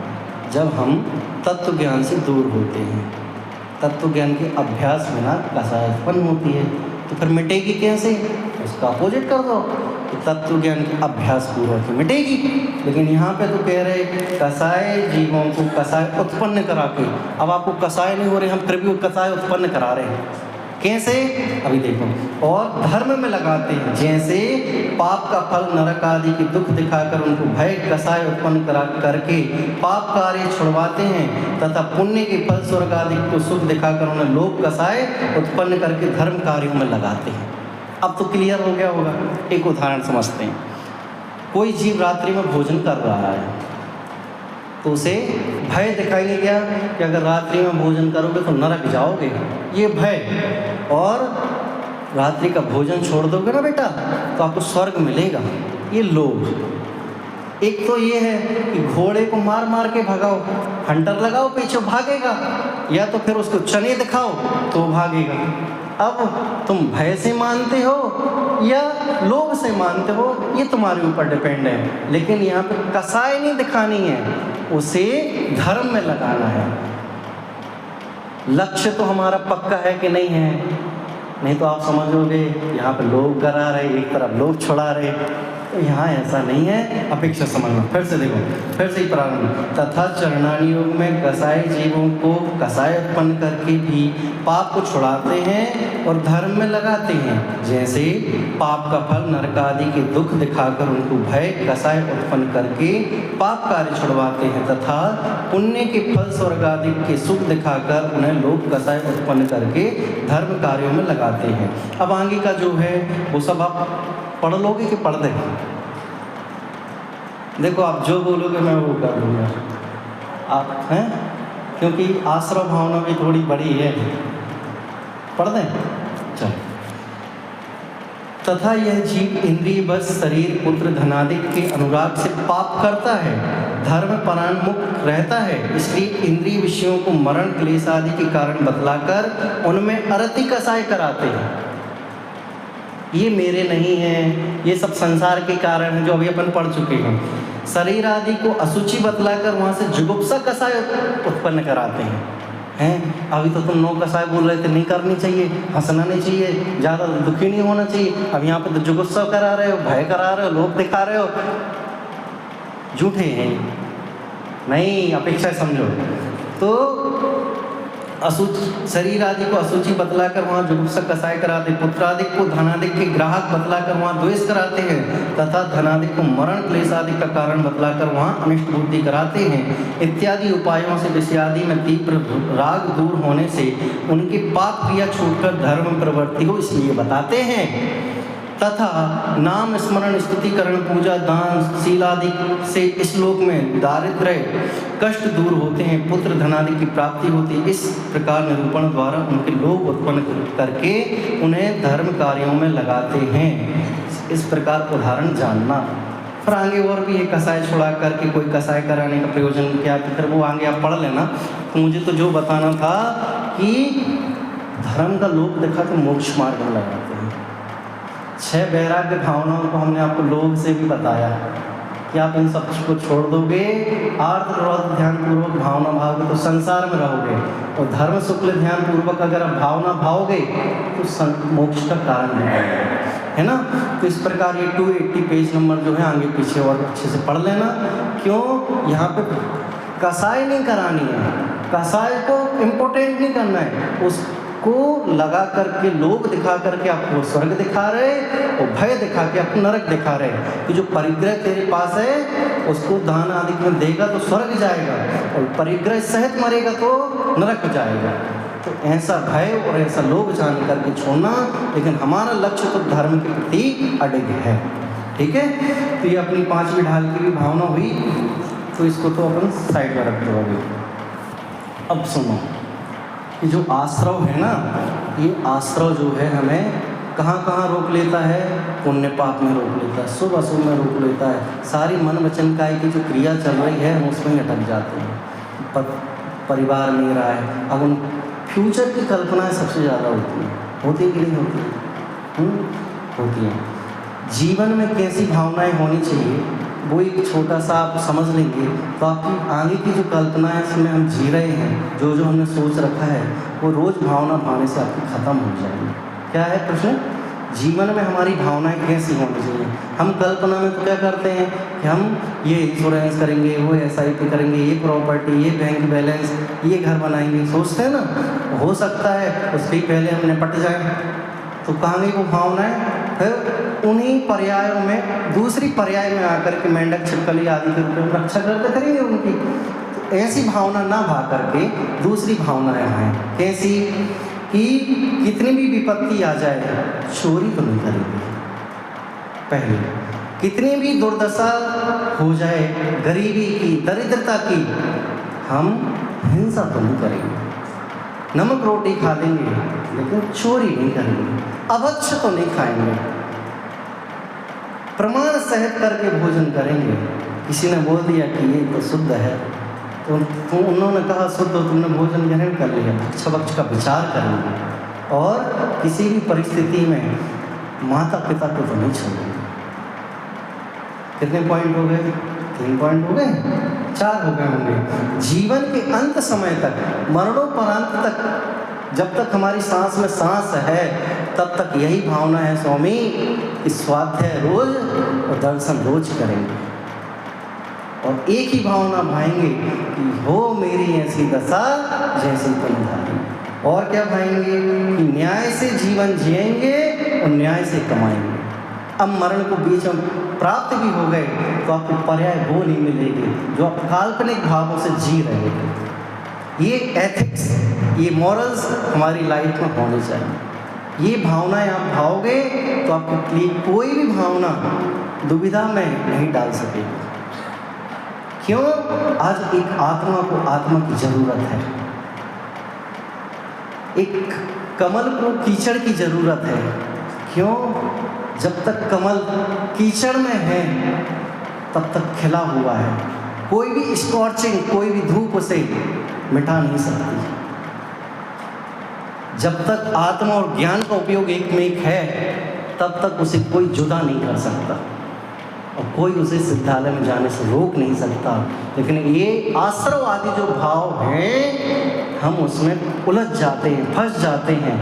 जब हम तत्व ज्ञान से दूर होते हैं। तत्व ज्ञान के अभ्यास बिना कसाई उत्पन्न होती है, तो फिर मिटेगी कैसे, उसका अपोजिट कर दो, तो तत्व ज्ञान के अभ्यास पूर्वक ही मिटेगी। लेकिन यहाँ पे तो कह रहे कसाई जीवों को कसाई उत्पन्न करा के, अब आपको कसाई नहीं हो रहे, हम फिर भी कसाई उत्पन्न करा रहे हैं। कैसे, अभी देखो, और धर्म में लगाते हैं, जैसे पाप का फल नरक आदि की दुख दिखाकर उनको भय कसाय उत्पन्न करा करके पाप कार्य छुड़वाते हैं, तथा पुण्य के फल स्वर्ग आदि को सुख दिखाकर उन्हें लोक कसाय उत्पन्न करके धर्म कार्यों में लगाते हैं। अब तो क्लियर हो गया होगा। एक उदाहरण समझते हैं। कोई जीव रात्रि में भोजन कर रहा है तो उसे भय दिखाई नहीं गया कि अगर रात्रि में भोजन करोगे तो नरक जाओगे, ये भय, और रात्रि का भोजन छोड़ दोगे ना बेटा तो आपको स्वर्ग मिलेगा, ये लोभ। एक तो ये है कि घोड़े को मार मार के भगाओ, हंटर लगाओ पीछे भागेगा, या तो फिर उसको चने दिखाओ तो भागेगा। अब तुम भय से मानते हो या लोभ से मानते हो, ये तुम्हारे ऊपर डिपेंड है। लेकिन यहाँ पे कसाई नहीं दिखानी है, उसे धर्म में लगाना है। लक्ष्य तो हमारा पक्का है कि नहीं है, नहीं तो आप समझोगे यहाँ पे लोग करा रहे, एक तरफ लोग छुड़ा रहे, तो यहाँ ऐसा नहीं है। अपेक्षा समझना, फिर से देखो, फिर से ही प्रारंभ, तथा चरणानी योग में कसाई जीवों को कसाई उत्पन्न करके भी पाप को छुड़ाते हैं और धर्म में लगाते हैं, जैसे पाप का फल नरक आदि के दुख दिखाकर उनको भय कसाई उत्पन्न करके पाप कार्य छुड़वाते हैं, तथा पुण्य के फल स्वर्ग आदि के सुख दिखाकर उन्हें लोक कसाई उत्पन्न करके धर्म कार्यों में लगाते हैं। अब आगे का जो है वो सब आप पढ़ लोगे कि पढ़ दें? देखो आप जो बोलोगे मैं वो कर लूँगा, आप हैं, क्योंकि आश्रव भावना भी थोड़ी बड़ी है। पढ़ दें, चलो। तथा यह जीव इंद्रिय बस शरीर पुत्र धनादिक के अनुराग से पाप करता है, धर्म परान्मुख रहता है, इसलिए इंद्रिय विषयों को मरण क्लेश आदि के कारण बतलाकर उनमें अरति कसाई कराते हैं। ये मेरे नहीं हैं, ये सब संसार के कारण हैं जो अभी अपन पढ़ चुके हैं। शरीर आदि को अशुचि बतलाकर वहाँ से जुगुप्सा कसाय उत्पन्न कराते हैं। अभी तो तुम नो कसाय बोल रहे थे, नहीं करनी चाहिए, हंसना नहीं चाहिए, ज़्यादा दुखी नहीं होना चाहिए, अब यहाँ पे तो जुगुप्सा करा रहे हो, भय करा रहे हो, लोभ दिखा रहे हो, झूठे हैं। नहीं, अपेक्षा समझो। तो अशुचि शरीर आदि को अशुचि बतलाकर वहाँ जुगुप्सा कसाय कराते, पुत्र आदि को धनादिक के ग्राहक बतलाकर वहाँ द्वेष कराते हैं, तथा धनादिक को मरण क्लेश आदि का कारण बतलाकर वहाँ अनिष्ट बुद्धि कराते हैं। इत्यादि उपायों से विषयादि में तीव्र राग दूर होने से उनकी पाप क्रिया छूटकर धर्म प्रवृत्ति को इसलिए बताते हैं, तथा नाम स्मरण स्तुतिकरण पूजा दान शील आदि से इस लोक में दारिद्र्य कष्ट दूर होते हैं, पुत्र धनादि की प्राप्ति होती है। इस प्रकार निरूपण द्वारा उनके लोभ उत्पन्न करके उन्हें धर्म कार्यों में लगाते हैं। इस प्रकार उदाहरण जानना। फिर आगे और भी एक कसाय छुड़ा करके कोई कसाय कराने का प्रयोजन क्या, तो फिर वो आगे आप पढ़ लेना। तो मुझे तो जो बताना था कि धर्म का लोभ दिखा के मोक्ष मार्ग में लगाते हैं। 6 वैराग्य भावनाओं को हमने आपको लोभ से भी बताया कि आप इन सब को छोड़ दोगे, आर्त क्रोध ध्यान पूर्वक भावना भावोगे तो संसार में रहोगे, और धर्म शुक्ल ध्यान पूर्वक अगर आप भावना भावोगे तो मोक्ष का कारण है ना। तो इस प्रकार ये 280 पेज नंबर जो है आगे पीछे और अच्छे से पढ़ लेना। क्यों, यहाँ पे कसाई नहीं करानी है, कसाई को इम्पोर्टेंट नहीं करना है, उसको लगा करके लोभ दिखा करके आपको स्वर्ग दिखा रहे और भय दिखा के आपको नरक दिखा रहे कि जो परिग्रह तेरे पास है उसको दान आदि में देगा तो स्वर्ग जाएगा, और परिग्रह सहित मरेगा तो नरक जाएगा। तो ऐसा भय और ऐसा लोभ जान करके छोड़ना, लेकिन हमारा लक्ष्य तो धर्म के प्रति अडिग है। ठीक है, तो ये अपनी 5वीं ढाल की भी भावना हुई, तो इसको तो अपन साइड में रख दो अभी। अब सुनो, ये जो आश्रव है ना, ये आश्रव जो है हमें कहाँ कहाँ रोक लेता है, पुण्य पाप में रोक लेता है, शुभ अशुभ में रोक लेता है, सारी मन वचन काय की जो क्रिया चल रही है हम उसमें ही अटक जाते हैं। परिवार नहीं रहा है, अब उन फ्यूचर की कल्पनाएं सबसे ज़्यादा होती है कि नहीं होती? होती हैं। जीवन में कैसी भावनाएं होनी चाहिए वो एक छोटा सा आप समझ लेंगे तो आपकी आगे की जो कल्पनाएं इसमें हम जी रहे हैं, जो जो हमने सोच रखा है, वो रोज़ भावना भावने से आपकी ख़त्म हो जाएगी। क्या है प्रश्न? जीवन में हमारी भावनाएं कैसी होनी चाहिए? हम कल्पना में तो क्या करते हैं कि हम ये इंश्योरेंस करेंगे, वो SIP करेंगे, ये प्रॉपर्टी, ये बैंक बैलेंस, ये घर बनाएंगे, सोचते हैं ना। हो सकता है उसके पहले हम निपट जाए, तो कहाँ गई वो भावनाएं? फिर उन्हीं पर्यायों में दूसरी पर्याय में आकर के मेंढक छिपकली आदि के रूप में रक्षा करते करेंगे उनकी। तो ऐसी भावना ना भा करके दूसरी भावनाएं हैं। कैसी? कि कितनी भी विपत्ति आ जाए चोरी तो नहीं करेंगे, पहले कितनी भी दुर्दशा हो जाए, गरीबी की, दरिद्रता की, हम हिंसा तो नहीं करेंगे, नमक रोटी खा लेंगे लेकिन चोरी नहीं करेंगे, अभक्ष तो नहीं खाएंगे, प्रमाण सहित करके भोजन करेंगे। किसी ने बोल दिया कि ये तो शुद्ध है, तो उन्होंने कहा शुद्ध, तुमने भोजन ग्रहण कर लिया, भक्ष का विचार करेंगे, और किसी भी परिस्थिति में माता पिता को तो नहीं छोड़ेंगे। कितने पॉइंट हो गए? 3 पॉइंट हो गए, 4 हो गए होंगे। जीवन के अंत समय तक, मरणोपरांत तक, जब तक हमारी सांस में सांस है तब तक यही भावना है स्वामी कि स्वाध्याय रोज और दर्शन रोज करेंगे, और एक ही भावना भाएंगे कि हो मेरी ऐसी दशा जैसी तुम धारी। और क्या भाएंगे कि न्याय से जीवन जिएंगे और न्याय से कमाएंगे। अब मरण को बीच में प्राप्त भी हो गए तो आपको पर्याय वो नहीं मिलेगी जो आप काल्पनिक भावों से जी रहे हैं। ये एथिक्स, ये मॉरल्स हमारी लाइफ में होने चाहिए। ये भावनाएं आप भाओगे तो आपके लिए कोई भी भावना दुविधा में नहीं डाल सकेगी। क्यों? आज एक आत्मा को आत्मा की जरूरत है, एक कमल को कीचड़ की जरूरत है। क्यों? जब तक कमल कीचड़ में है तब तक खिला हुआ है, कोई भी स्कॉर्चिंग, कोई भी धूप उसे मिटा नहीं सकती। जब तक आत्मा और ज्ञान का उपयोग एक में एक है तब तक उसे कोई जुदा नहीं कर सकता, और कोई उसे सिद्धालय में जाने से रोक नहीं सकता। लेकिन ये आश्रव आदि जो भाव हैं हम उसमें उलझ जाते हैं, फंस जाते हैं,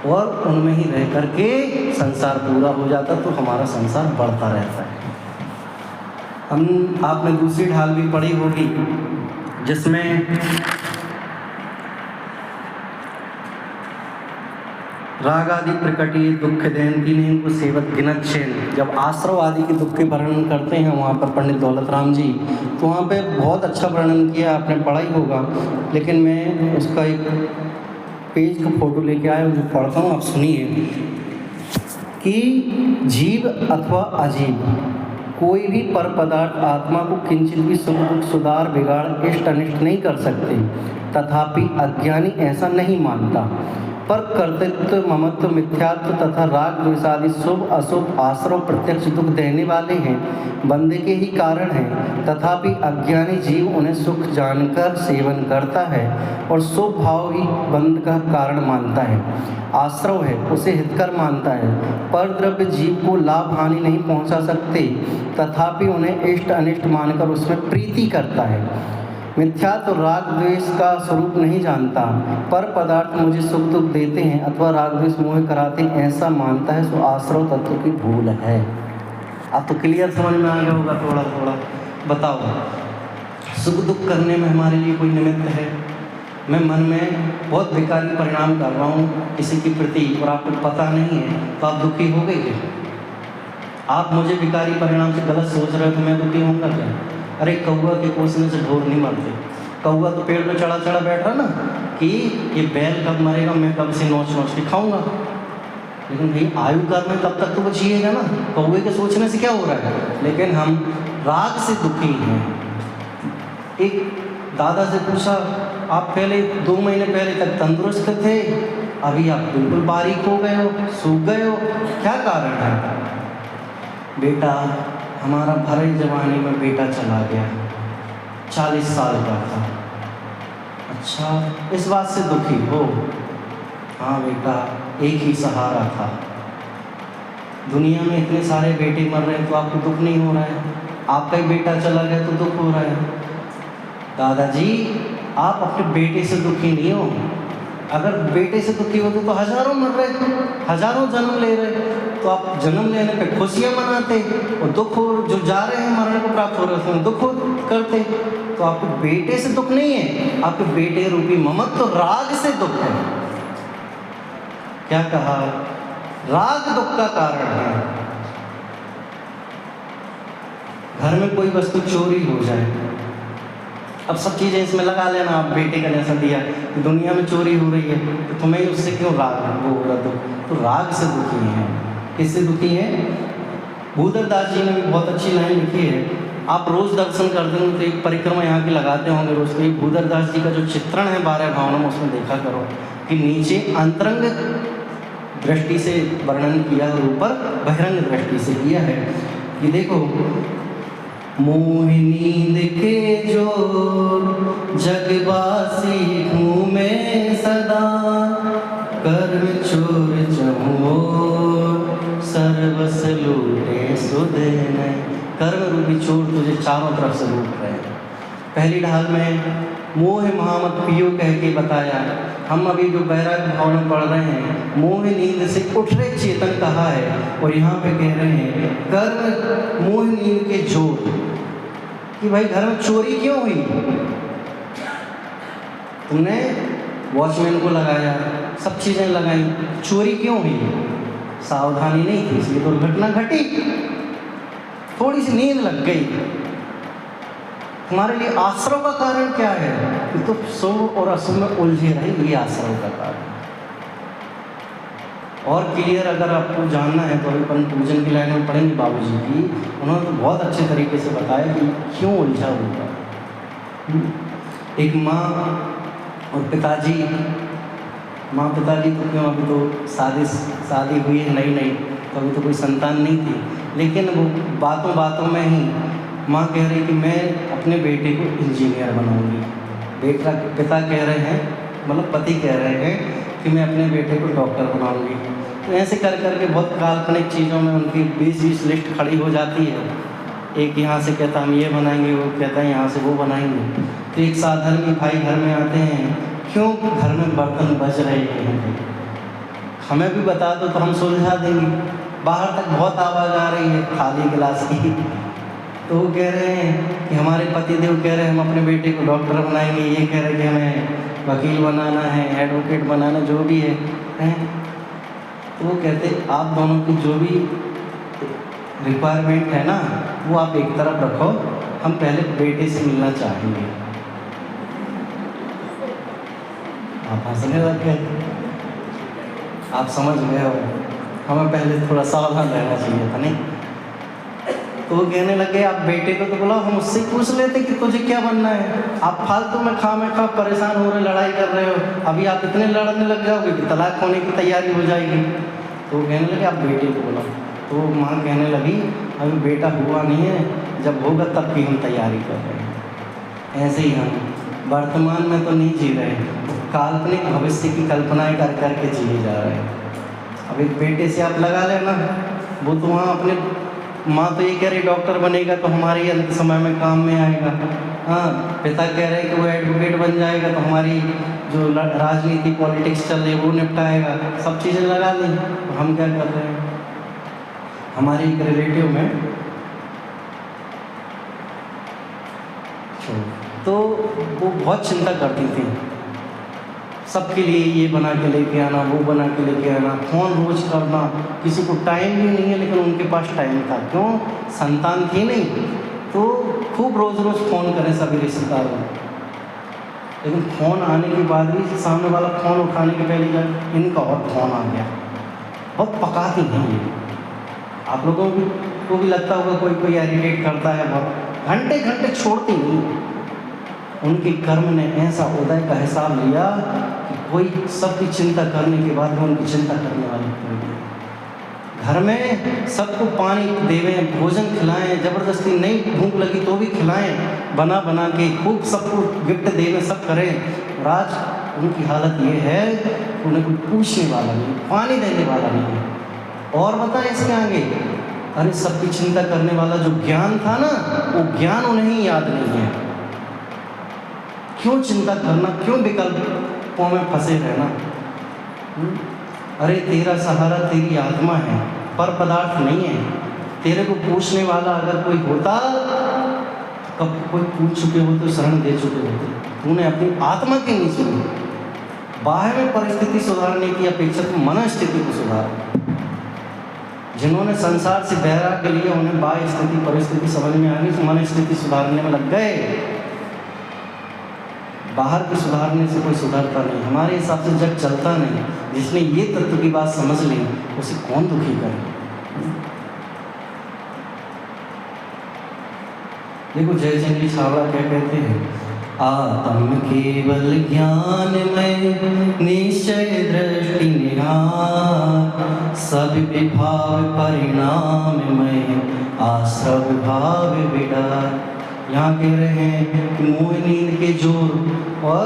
और उनमें ही रह करके संसार पूरा हो जाता तो हमारा संसार बढ़ता रहता है। आपने दूसरी ढाल भी पढ़ी होगी जिसमें राग आदि प्रकटी दुख देंती नहीं को सेवत गिनत चैन। जब आश्रव आदि के दुख के वर्णन करते हैं वहाँ पर पंडित दौलत राम जी, तो वहाँ पे बहुत अच्छा वर्णन किया, आपने पढ़ा ही होगा, लेकिन मैं उसका एक पेज का फोटो लेके आया हूँ जो पढ़ता हूँ, आप सुनिए। कि जीव अथवा अजीव कोई भी पर पदार्थ आत्मा को किंचित भी सुख दुख सुधार बिगाड़ इष्ट अनिष्ट नहीं कर सकते, तथापि अज्ञानी ऐसा नहीं मानता। पर कर्तृत्व, ममत्व, मिथ्यात्व तथा राग द्वेष आदि शुभ अशुभ आश्रव प्रत्यक्ष दुख देने वाले हैं, बंदे के ही कारण हैं। तथापि अज्ञानी जीव उन्हें सुख जानकर सेवन करता है और शुभ भाव ही बंध का कारण मानता है, आश्रव है, उसे हितकर मानता है। पर द्रव्य जीव को लाभ हानि नहीं पहुंचा सकते, तथापि उन्हें इष्ट अनिष्ट मानकर उसमें प्रीति करता है। मिथ्यात्व राग द्वेष का स्वरूप नहीं जानता, पर पदार्थ मुझे सुख दुख देते हैं अथवा राग द्वेष मोह कराते हैं ऐसा मानता है, सो आश्रव तत्व की भूल है। अब तो क्लियर समझ में आ गया होगा थोड़ा थोड़ा। बताओ, सुख दुख करने में हमारे लिए कोई निमित्त है? मैं मन में बहुत बेकारी परिणाम कर रहा हूँ किसी के प्रति और आपको पता नहीं है, तो आप दुखी हो गए क्या? आप मुझे बेकारी परिणाम से गलत सोच रहे हो तो मैं दुखी होऊंगा क्या? अरे कौआ के कोसने से ढोर नहीं मरते। कौआ तो पेड़ पे चढ़ा चढ़ा बैठा ना कि ये बैल कब मरेगा, मैं कब से नोच नोच के खाऊंगा। लेकिन भाई आयु काल में तब तक तो वो जिएगा ना, कौए के सोचने से क्या हो रहा है? लेकिन हम राग से दुखी हैं। एक दादा से पूछा, आप पहले 2 महीने पहले तक तंदुरुस्त थे, अभी आप बिल्कुल बारीक हो गए हो, सूख गए हो, क्या कारण है? बेटा, हमारा भरे जवानी में बेटा चला गया, 40 साल का था। अच्छा, इस बात से दुखी हो? हाँ बेटा, एक ही सहारा था। दुनिया में इतने सारे बेटे मर रहे हैं तो आपको दुख नहीं हो रहा है? आपका ही बेटा चला गया तो दुख हो रहा है। दादाजी, आप अपने बेटे से दुखी नहीं हो। अगर बेटे से दुखी होते तो हजारों मर रहे, हजारों जन्म ले रहे, तो आप जन्म लेने पे खुशियाँ मनाते और दुख हो जो जा रहे हैं मरने को प्राप्त हो रहे हैं दुख करते। तो आपको बेटे से दुख नहीं है, आपके बेटे रूपी ममत्व तो राग से दुख है। क्या कहा? राग दुख का कारण है। घर में कोई वस्तु चोरी हो जाए, अब सब चीज़ें इसमें लगा लेना, आप बेटे का जैसा दिया कि दुनिया में चोरी हो रही है तो तुम्हें उससे क्यों राग वो हो रहा? तो राग से दुखी हैं। किससे दुखी हैं? भूधरदास जी ने भी बहुत अच्छी लाइन लिखी है। आप रोज़ दर्शन करते हो तो एक परिक्रमा यहाँ की लगाते होंगे रोज़ की। भूधरदास जी का जो चित्रण है 12 भावों में, उसमें देखा करो कि नीचे अंतरंग दृष्टि से वर्णन किया और ऊपर बहिरंग दृष्टि से किया है। कि देखो, मोह नींद के जो जगवासी घूमे सदा, कर्म चोर चहुओ सर्वस लूटे सुध नहीं। कर्म रूपी चोर तुझे चारों तरफ से लूट रहे हैं। पहली ढाल में मोह महामत पियो कह के बताया। हम अभी जो बैराग भाव में पढ़ रहे हैं, मोह नींद से उठ रहे चेतन कहा है, और यहाँ पे कह रहे हैं कर्म मोह नींद के जोर, कि भाई घर में चोरी क्यों हुई? तुमने वॉचमैन को लगाया, सब चीज़ें लगाई, चोरी क्यों हुई? सावधानी नहीं थी इसलिए दुर्घटना घटी, थोड़ी सी नींद लग गई। तुम्हारे लिए आश्रव का कारण क्या है? कि तो शुभ और अशुभ में उलझे रहे, ये आश्रव का कारण। और क्लियर अगर आपको जानना है तो अभी अपन पूजन की लाइन में पढ़ेंगे बाबूजी की। उन्होंने तो बहुत अच्छे तरीके से बताया कि क्यों उलझा हुआ। एक माँ और पिताजी, माँ पिताजी तो क्यों, अभी तो शादी हुई है नई नई, तो अभी तो कोई संतान नहीं थी, लेकिन वो बातों बातों में ही माँ कह रही कि मैं अपने बेटे को इंजीनियर बनाऊंगी। पिता कह रहे हैं, मतलब पति कह रहे हैं कि मैं अपने बेटे को डॉक्टर बनाऊंगी। तो ऐसे कर करके बहुत काल्पनिक चीज़ों में उनकी 20-20 लिस्ट खड़ी हो जाती है। एक यहाँ से कहता हम ये बनाएंगे, वो कहता है यहाँ से वो बनाएंगे। तो एक साधर्मी भाई घर में आते हैं, क्यों घर में बर्तन बज रहे हैं, हमें भी बता दो तो हम सुलझा देंगे। बाहर तक बहुत आवाज़ आ रही है खाली गिलास की। तो वो कह रहे हैं कि हमारे पतिदेव कह रहे हैं हम अपने बेटे को डॉक्टर बनाएंगे, ये कह रहे हैं कि हमें वकील बनाना है, एडवोकेट बनाना, जो भी है। तो वो कहते आप दोनों की जो भी रिक्वायरमेंट है ना, वो आप एक तरफ रखो, हम पहले बेटे से मिलना चाहेंगे। आप हंसने लग गए, आप समझ गए हो, हमें पहले थोड़ा सावधान रहना चाहिए था नहीं। तो वो कहने लगे आप बेटे को तो बुलाओ, हम उससे पूछ लेते कि तुझे क्या बनना है, आप फालतू में खा परेशान हो रहे, लड़ाई कर रहे हो, अभी आप इतने लड़ने लग जाओगे कि तलाक होने की तैयारी हो जाएगी। तो वो कहने लगे आप बेटे को बुलाओ। तो माँ कहने लगी अभी बेटा हुआ नहीं है, जब होगा तब की हम तैयारी कर रहे हैं। ऐसे ही हम वर्तमान में तो नहीं जी रहे, काल्पनिक भविष्य की कल्पनाएं कर करके जिए जा रहे हैं। अब एक बेटे से आप लगा लेना, वो तो वहाँ अपने माँ तो ये कह रही डॉक्टर बनेगा तो हमारी अंत समय में काम में आएगा, हाँ पिता कह रहे कि वो एडवोकेट बन जाएगा तो हमारी जो राजनीति पॉलिटिक्स चल रही है वो निपटाएगा, सब चीज़ें लगा ली। तो हम क्या कर रहे हैं, हमारे एक रिलेटिव में तो वो बहुत चिंता करती थी, सबके लिए ये बना के लेके आना, वो बना के लेके आना, फ़ोन रोज करना, किसी को टाइम भी नहीं है लेकिन उनके पास टाइम था, क्यों, संतान थी नहीं, तो खूब रोज़ रोज़ फ़ोन करें सभी रिश्तेदारों। लेकिन फ़ोन आने के बाद भी सामने वाला फ़ोन उठाने के पहले जब इनका और फ़ोन आ गया, बहुत पकाती नहीं है। आप लोगों को भी लगता होगा कोई कोई इरिटेट करता है, बहुत घंटे घंटे छोड़ती नहीं। उनके कर्म ने ऐसा उदय का हिसाब लिया कि कोई सबकी चिंता करने के बाद में उनकी चिंता करने वाले कोई नहीं। घर में सबको पानी देवें, भोजन खिलाएं, ज़बरदस्ती नहीं भूख लगी तो भी खिलाएं, बना बना के खूब सबको गिफ्ट देवें, सब करें। और आज उनकी हालत ये है कि उन्हें कोई पूछने वाला नहीं, पानी देने वाला नहीं है। और बताएं इसके आगे, अरे सबकी चिंता करने वाला जो ज्ञान था ना, वो ज्ञान उन्हें ही याद नहीं है। क्यों चिंता करना, क्यों विकल्पों में फंसे रहना। अरे तेरा सहारा तेरी आत्मा है, पर पदार्थ नहीं है। तेरे को पूछने वाला अगर कोई होता, कब कोई पूछ चुके हो तो शरण दे चुके होते। तूने अपनी आत्मा की नहीं सुनी। बाहर में परिस्थिति सुधारने की अपेक्षा तो मन स्थिति को सुधार। जिन्होंने संसार से वैराग्य लिया उन्हें बाह्य स्थिति परिस्थिति समझ में आ गई, तो मन स्थिति सुधारने में लग गए। बाहर को सुधारने से कोई सुधरता नहीं, हमारे हिसाब से जग चलता नहीं। जिसने ये तत्व की बात समझ ली उसे कौन दुखी करे। देखो जयचंद्र छावड़ा क्या कहते हैं, आत्म केवल ज्ञान में निश्चय दृष्टि निहार, सब विभाव परिणाम में आश्रव भाव विडार। यहाँ कह रहे हैं कि मोह नींद के जोर, और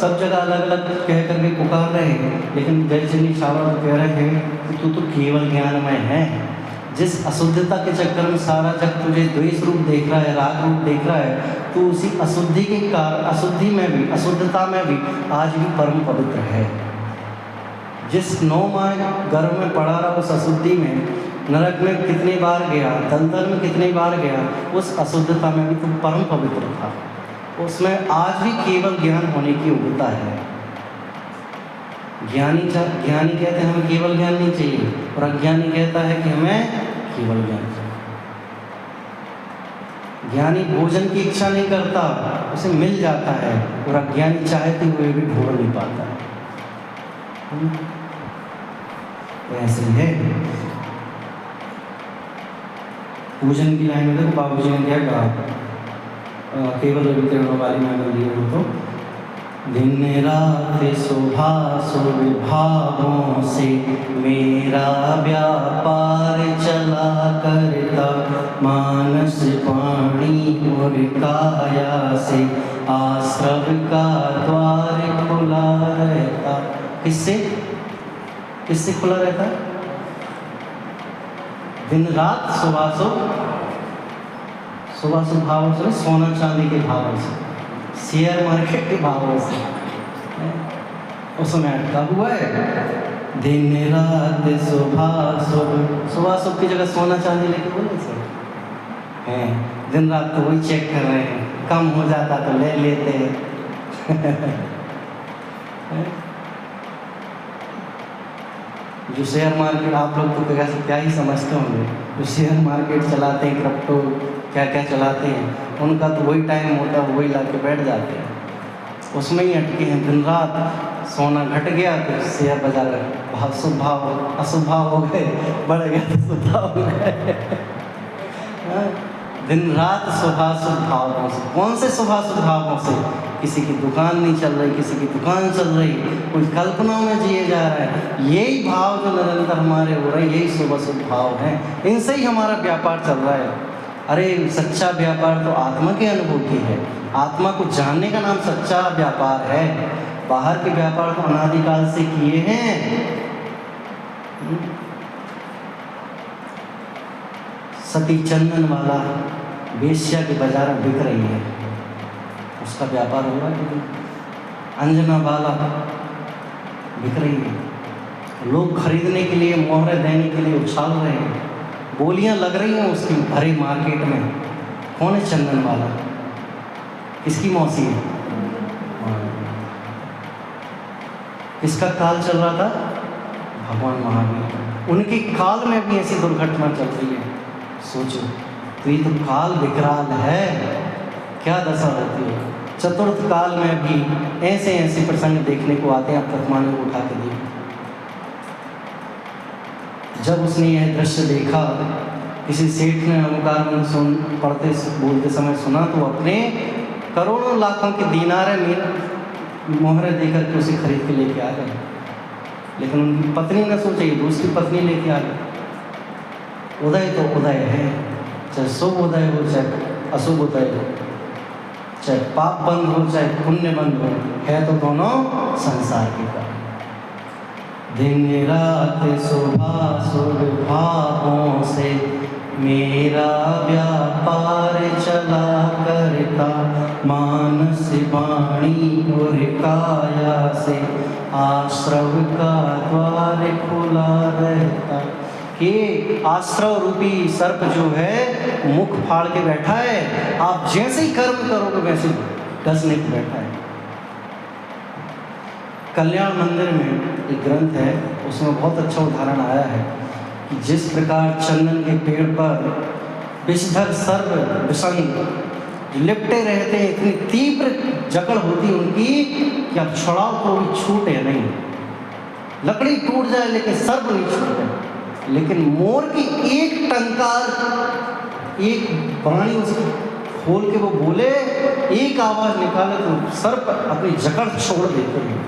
सब जगह अलग अलग कह करके पुकार रहे हैं, लेकिन जयचंद्र छावड़ा कह रहे हैं कि तू तो केवल ज्ञानमय है। जिस अशुद्धता के चक्कर में सारा जग तुझे द्वेष रूप देख रहा है, राग रूप देख रहा है, तो उसी अशुद्धि के कारण, अशुद्धि में भी, अशुद्धता में भी आज भी परम पवित्र है। जिस 9 माह गर्भ में पड़ा रहा, उस अशुद्धि में, नरक में कितनी बार गया, दलदल में कितनी बार गया, उस अशुद्धता में भी तुम परम पवित्र था। उसमें आज भी केवल ज्ञान होने की योग्यता है। ज्ञानी कहते हैं हमें केवल ज्ञान नहीं चाहिए, और अज्ञानी कहता है कि हमें केवल ज्ञान चाहिए। ज्ञानी भोजन की इच्छा नहीं करता, उसे मिल जाता है, और अज्ञानी चाहते हुए भी ढूंढ नहीं पाता। ऐसे है। पूजन की लाइन में देखो बाबूजी ने क्या कहा, केवल रविकिरणों वाली में अगर लिए हो तो, दिन रात सुभासु विभावों से मेरा व्यापार चला करता, मानस वाणी और काया से आश्रव का द्वार खुला रहता। किससे खुला रहता? दिन रात सुभासु भावों से, सोना चांदी के भावों से, शेयर मार्केट के भावों से उसमें अटका हुआ है। दिन रात सुभासु की जगह सोना चांदी लेके बोले सर हैं, दिन रात तो वही चेक कर रहे हैं, कम हो जाता तो ले लेते हैं। जो शेयर मार्केट, आप लोग तो क्या ही समझते होंगे, जो शेयर मार्केट चलाते हैं, क्रिप्टो क्या क्या चलाते हैं, उनका तो वही टाइम होता है, वही ला के बैठ जाते हैं, उसमें ही अटके हैं। दिन रात सोना घट गया तो शेयर बाजार शुभ भाव अशुभ भाव हो गए, बढ़ गया तो शुभ भाव हो गए। दिन रात शुभाशुभ भावों से। कौन से शुभाशुभ भावों से? किसी की दुकान नहीं चल रही, किसी की दुकान चल रही, कोई कल्पना में जिए जा रहा है। यही भाव जो निरंतर हमारे हो रहे हैं, यही शुभाशुभ भाव हैं, इनसे ही हमारा व्यापार चल रहा है। अरे सच्चा व्यापार तो आत्मा की अनुभूति है, आत्मा को जानने का नाम सच्चा व्यापार है। बाहर के व्यापार तो अनादिकाल से किए हैं। सती चंदन वाला वेश्या के बाजार में बिक रही है, उसका व्यापार हो रहा है। अंजना वाला बिक रही है, लोग खरीदने के लिए, मोहरे देने के लिए उछाल रहे हैं, बोलियां लग रही हैं उसकी भरे मार्केट में। कौन है चंदन वाला? किसकी मौसी है? किसका काल चल रहा था? भगवान महावीर। उनके काल में भी ऐसी दुर्घटना चल रही है। सोचो, तो ये तो काल विकराल है, क्या दशा होती है। चतुर्थ काल में भी ऐसे ऐसे प्रसंग देखने को आते हैं। आप वर्तमान को उठा के देखिए। जब उसने यह दृश्य देखा, किसी सेठ ने ओंकार मंत्र सुन पढ़ते बोलते समय सुना, तो अपने करोड़ों लाखों के दीनारे में मोहरे देकर के उसे खरीद के लेके आ गए। लेकिन उनकी पत्नी ने सोचा ये दूसरी पत्नी लेके आ गई। उदय तो उदय है, चाहे शुभ उदय हो चाहे अशुभ उदय हो, चाहे पाप बंद हो चाहे पुण्य बंद हो, है तो दोनों संसार के कारण। दिन रात शुभाशुभ भावों से मेरा व्यापार चला करता, मानस वाणी और काया से आश्रव का द्वार खुला रहता। कि आश्रव रूपी सर्प जो है मुख फाड़ के बैठा है, आप जैसे ही कर्म करोगे वैसे डसने को बैठा है। कल्याण मंदिर में एक ग्रंथ है, उसमें बहुत अच्छा उदाहरण आया है कि जिस प्रकार चंदन के पेड़ पर विषधर सर्प विषंग लिपटे रहते हैं, इतनी तीव्र जकड़ होती है उनकी कि अब छुड़ाओ तो भी छूटे नहीं, लकड़ी टूट जाए लेकिन सर्प नहीं छूटे। लेकिन मोर की एक टंकार, एक वाणी उसकी खोल के वो बोले, एक आवाज निकाले तो सर्प अपनी जकड़ छोड़ देते हैं।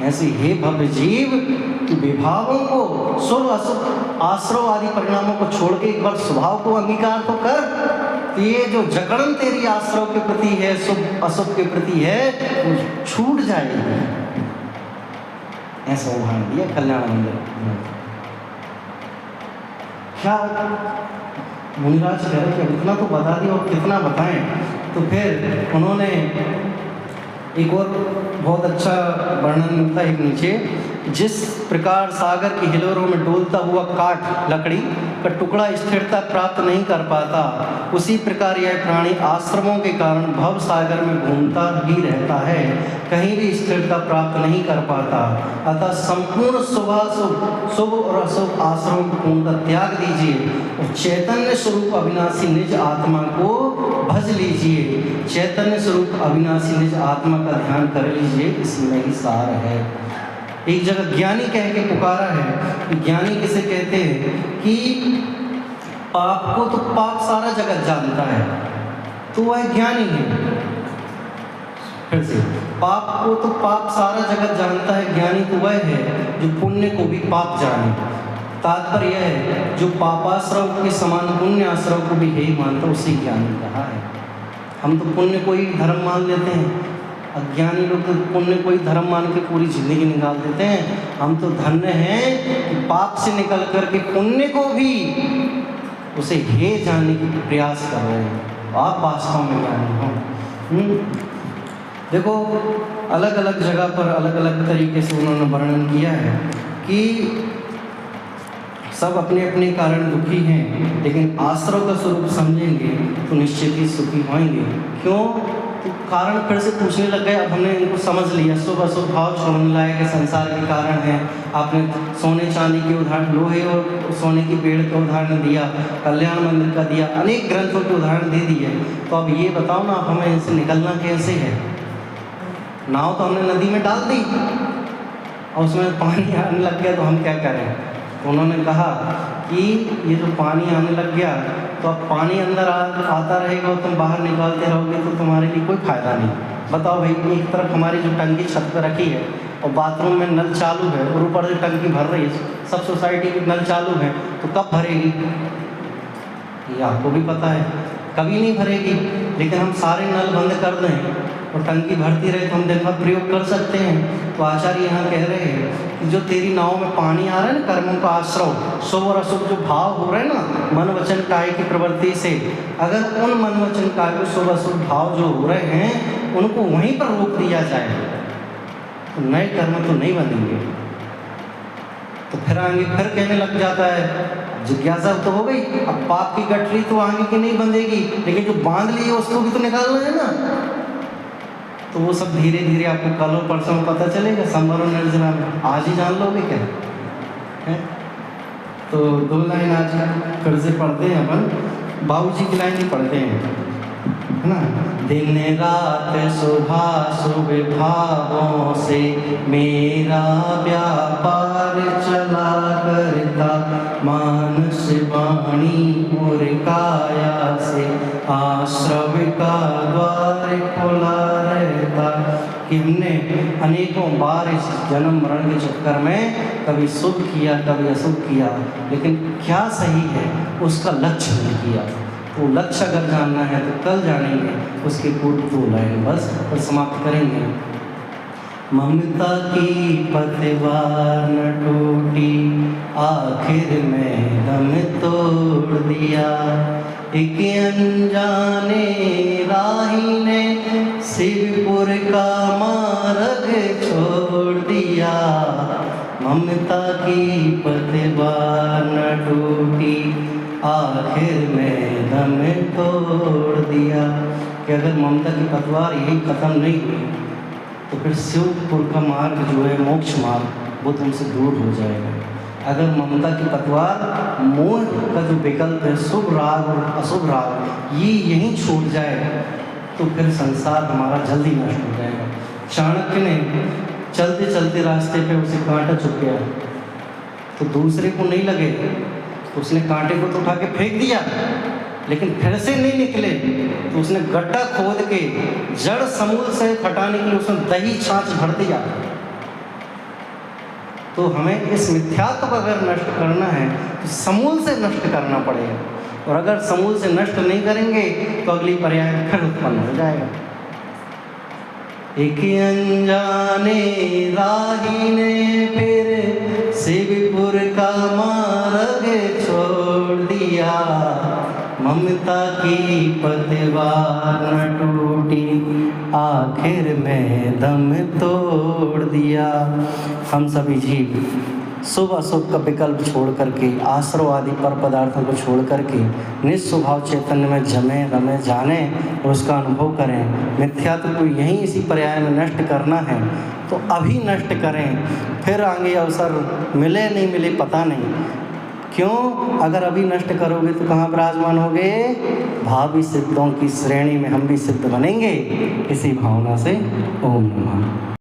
ऐसे हे भव्य जीव, विभागों को, शुभ अशुभ आश्रव आदि परिणामों को छोड़ के एक बार स्वभाव को अंगीकार तो कर। तो ये जो जकड़न तेरी आश्रव के प्रति है, शुभ अशुभ के प्रति है, वो छूट जाएगी। ऐसा उदाहरण दिया कल्याण मंदिर। क्या मुनिराज कह रहे कि इतना तो बता दिया और कितना बताएं। तो फिर उन्होंने एक और बहुत अच्छा वर्णन मिलता है नीचे, जिस प्रकार सागर की हिलोरों में डोलता हुआ काठ लकड़ी का टुकड़ा स्थिरता प्राप्त नहीं कर पाता, उसी प्रकार यह प्राणी आश्रमों के कारण भव सागर में घूमता ही रहता है, कहीं भी स्थिरता प्राप्त नहीं कर पाता। अतः संपूर्ण शुभ और अशुभ आश्रमों को पूर्णतः त्याग दीजिए और चैतन्य स्वरूप अविनाशी निज आत्मा को भज लीजिए। चैतन्य स्वरूप अविनाशी निज आत्मा का ध्यान कर लीजिए, इसमें ही सार है। एक जगह ज्ञानी कह के पुकारा है कि ज्ञानी किसे कहते हैं कि पाप को तो पाप सारा जगत जानता है, तो वह ज्ञानी है। फिर से, पाप को तो पाप सारा जगत जानता है, ज्ञानी तो वह है जो पुण्य को भी पाप जाने। तात्पर्य यह है जो पापाश्रव के समान पुण्य आश्रव को भी हे मानता, उसी ज्ञानी कहा है। हम तो पुण्य को ही धर्म मान लेते हैं, अज्ञानी लोग तो पुण्य को ही धर्म मान के पूरी जिंदगी निकाल देते हैं। हम तो धन्य हैं कि पाप से निकल करके पुण्य को भी उसे हे जानने की प्रयास कर रहे हैं। आप वास्तव में ज्ञानी हो। देखो, अलग अलग जगह पर अलग अलग तरीके से उन्होंने वर्णन किया है कि सब अपने अपने कारण दुखी हैं, लेकिन आश्रव का स्वरूप समझेंगे तो निश्चित ही सुखी होंगे। क्यों? तो कारण फिर से पूछने लग गए। अब हमने इनको समझ लिया, शुभ अशुभ भाव छोड़ने लायक है, संसार के कारण है। आपने सोने चांदी के उदाहरण, लोहे और सोने की पेड़ का उदाहरण दिया, कल्याण मंदिर का दिया, अनेक ग्रंथों के उदाहरण दे दिए। तो अब ये बताओ ना, हमें इनसे निकलना कैसे है? नाव तो हमने नदी में डाल दी और उसमें पानी आने लग गया, तो हम क्या करें? तो उन्होंने कहा कि ये जो पानी आने लग गया तो अब पानी अंदर आता रहेगा और तुम बाहर निकालते रहोगे तो तुम्हारे लिए कोई फ़ायदा नहीं। बताओ भाई, एक तरफ हमारी जो टंकी छत पर रखी है और बाथरूम में नल चालू है और ऊपर से टंकी भर रही है, सब सोसाइटी की नल चालू है, तो कब भरेगी? ये आपको भी पता है, कभी नहीं भरेगी। लेकिन हम सारे नल बंद कर दें और टंकी भरती रहे तो हम दिन भर प्रयोग कर सकते हैं। तो आचार्य यहाँ कह रहे हैं कि जो तेरी नाव में पानी आ रहा है ना, कर्मों का आश्रव, शुभ और अशुभ जो भाव हो रहे हैं ना मन वचन काय की प्रवृत्ति से, अगर उन मन वचन काय को शुभ अशुभ भाव जो हो रहे हैं उनको वहीं पर रोक दिया जाए तो नए कर्म तो नहीं बनेंगे। तो फिर आगे फिर कहने लग जाता है, जिज्ञासा तो हो गई, अब पाप की गठरी तो आगे की नहीं बंधेगी, लेकिन जो बांध ली है उसको भी तो निकालना है ना। तो वो सब धीरे धीरे आपको कल और परसों में पता चलेगा, संवर और निर्जला में। आज ही जान लोगे क्या है? तो 2 लाइन आज फिर से पढ़ते हैं अपन, बाबूजी की लाइन ही पढ़ते हैं, है ना। दिन रात शुभाशुभ भावों से मेरा व्यापार चला करता, मानस वाणी और काया से आश्रव का द्वार खुला रहता। कि हमने अनेकों बार इस जन्म मरण के चक्कर में कभी शुभ किया कभी अशुभ किया, लेकिन क्या सही है उसका लक्ष्य नहीं किया। तो लक्ष्य अगर जानना है तो कल जानेंगे, उसके पूर्व 2 लाइन बस और समाप्त करेंगे। ममता की पतवार न टूटी, आखिर में दम तोड़ दिया, एक अनजाने राही ने शिवपुर का मार्ग छोड़ दिया। ममता की पतवार न टूटी, आखिर में दम तोड़ दिया। कि अगर ममता की पतवार यही ख़त्म नहीं हुई तो फिर शिवपुर का मार्ग जो है मोक्ष मार्ग वो तुमसे दूर हो जाएगा। अगर ममता की पतवार मोह का जो विकल्प है, शुभ राग और अशुभ राग, ये यहीं छूट जाए तो फिर संसार हमारा जल्दी नष्ट हो जाएगा। चाणक्य ने चलते चलते रास्ते पे उसे कांटा चुभ गया तो दूसरे को नहीं लगे तो उसने कांटे को तो उठा के फेंक दिया, लेकिन फिर से नहीं निकले तो उसने गड्ढा खोद के जड़ समूल से हटाने के लिए उसने दही छाछ भर दिया। तो हमें इस मिथ्यात्व को अगर नष्ट करना है तो समूल से नष्ट करना पड़ेगा, और अगर समूल से नष्ट नहीं करेंगे तो अगली पर्याय फिर उत्पन्न हो जाएगा। एक अनजाने राही ने फिर शिवपुर का मार्ग छोड़ दिया, ममता की पतवार न टूटी, आखिर में दम तोड़ दिया। हम सभी जीव शुभ अशुभ का विकल्प छोड़ करके, आश्रव आदि पर पदार्थों को छोड़ करके निस्वभाव चैतन्य में जमे रमे जाने और उसका अनुभव करें। मिथ्यात्व को यहीं इसी पर्याय में नष्ट करना है तो अभी नष्ट करें, फिर आगे अवसर मिले नहीं मिले पता नहीं। क्यों? अगर अभी नष्ट करोगे तो कहाँ विराजमान होगे? भावी सिद्धों की श्रेणी में हम भी सिद्ध बनेंगे। इसी भावना से ओम नमः।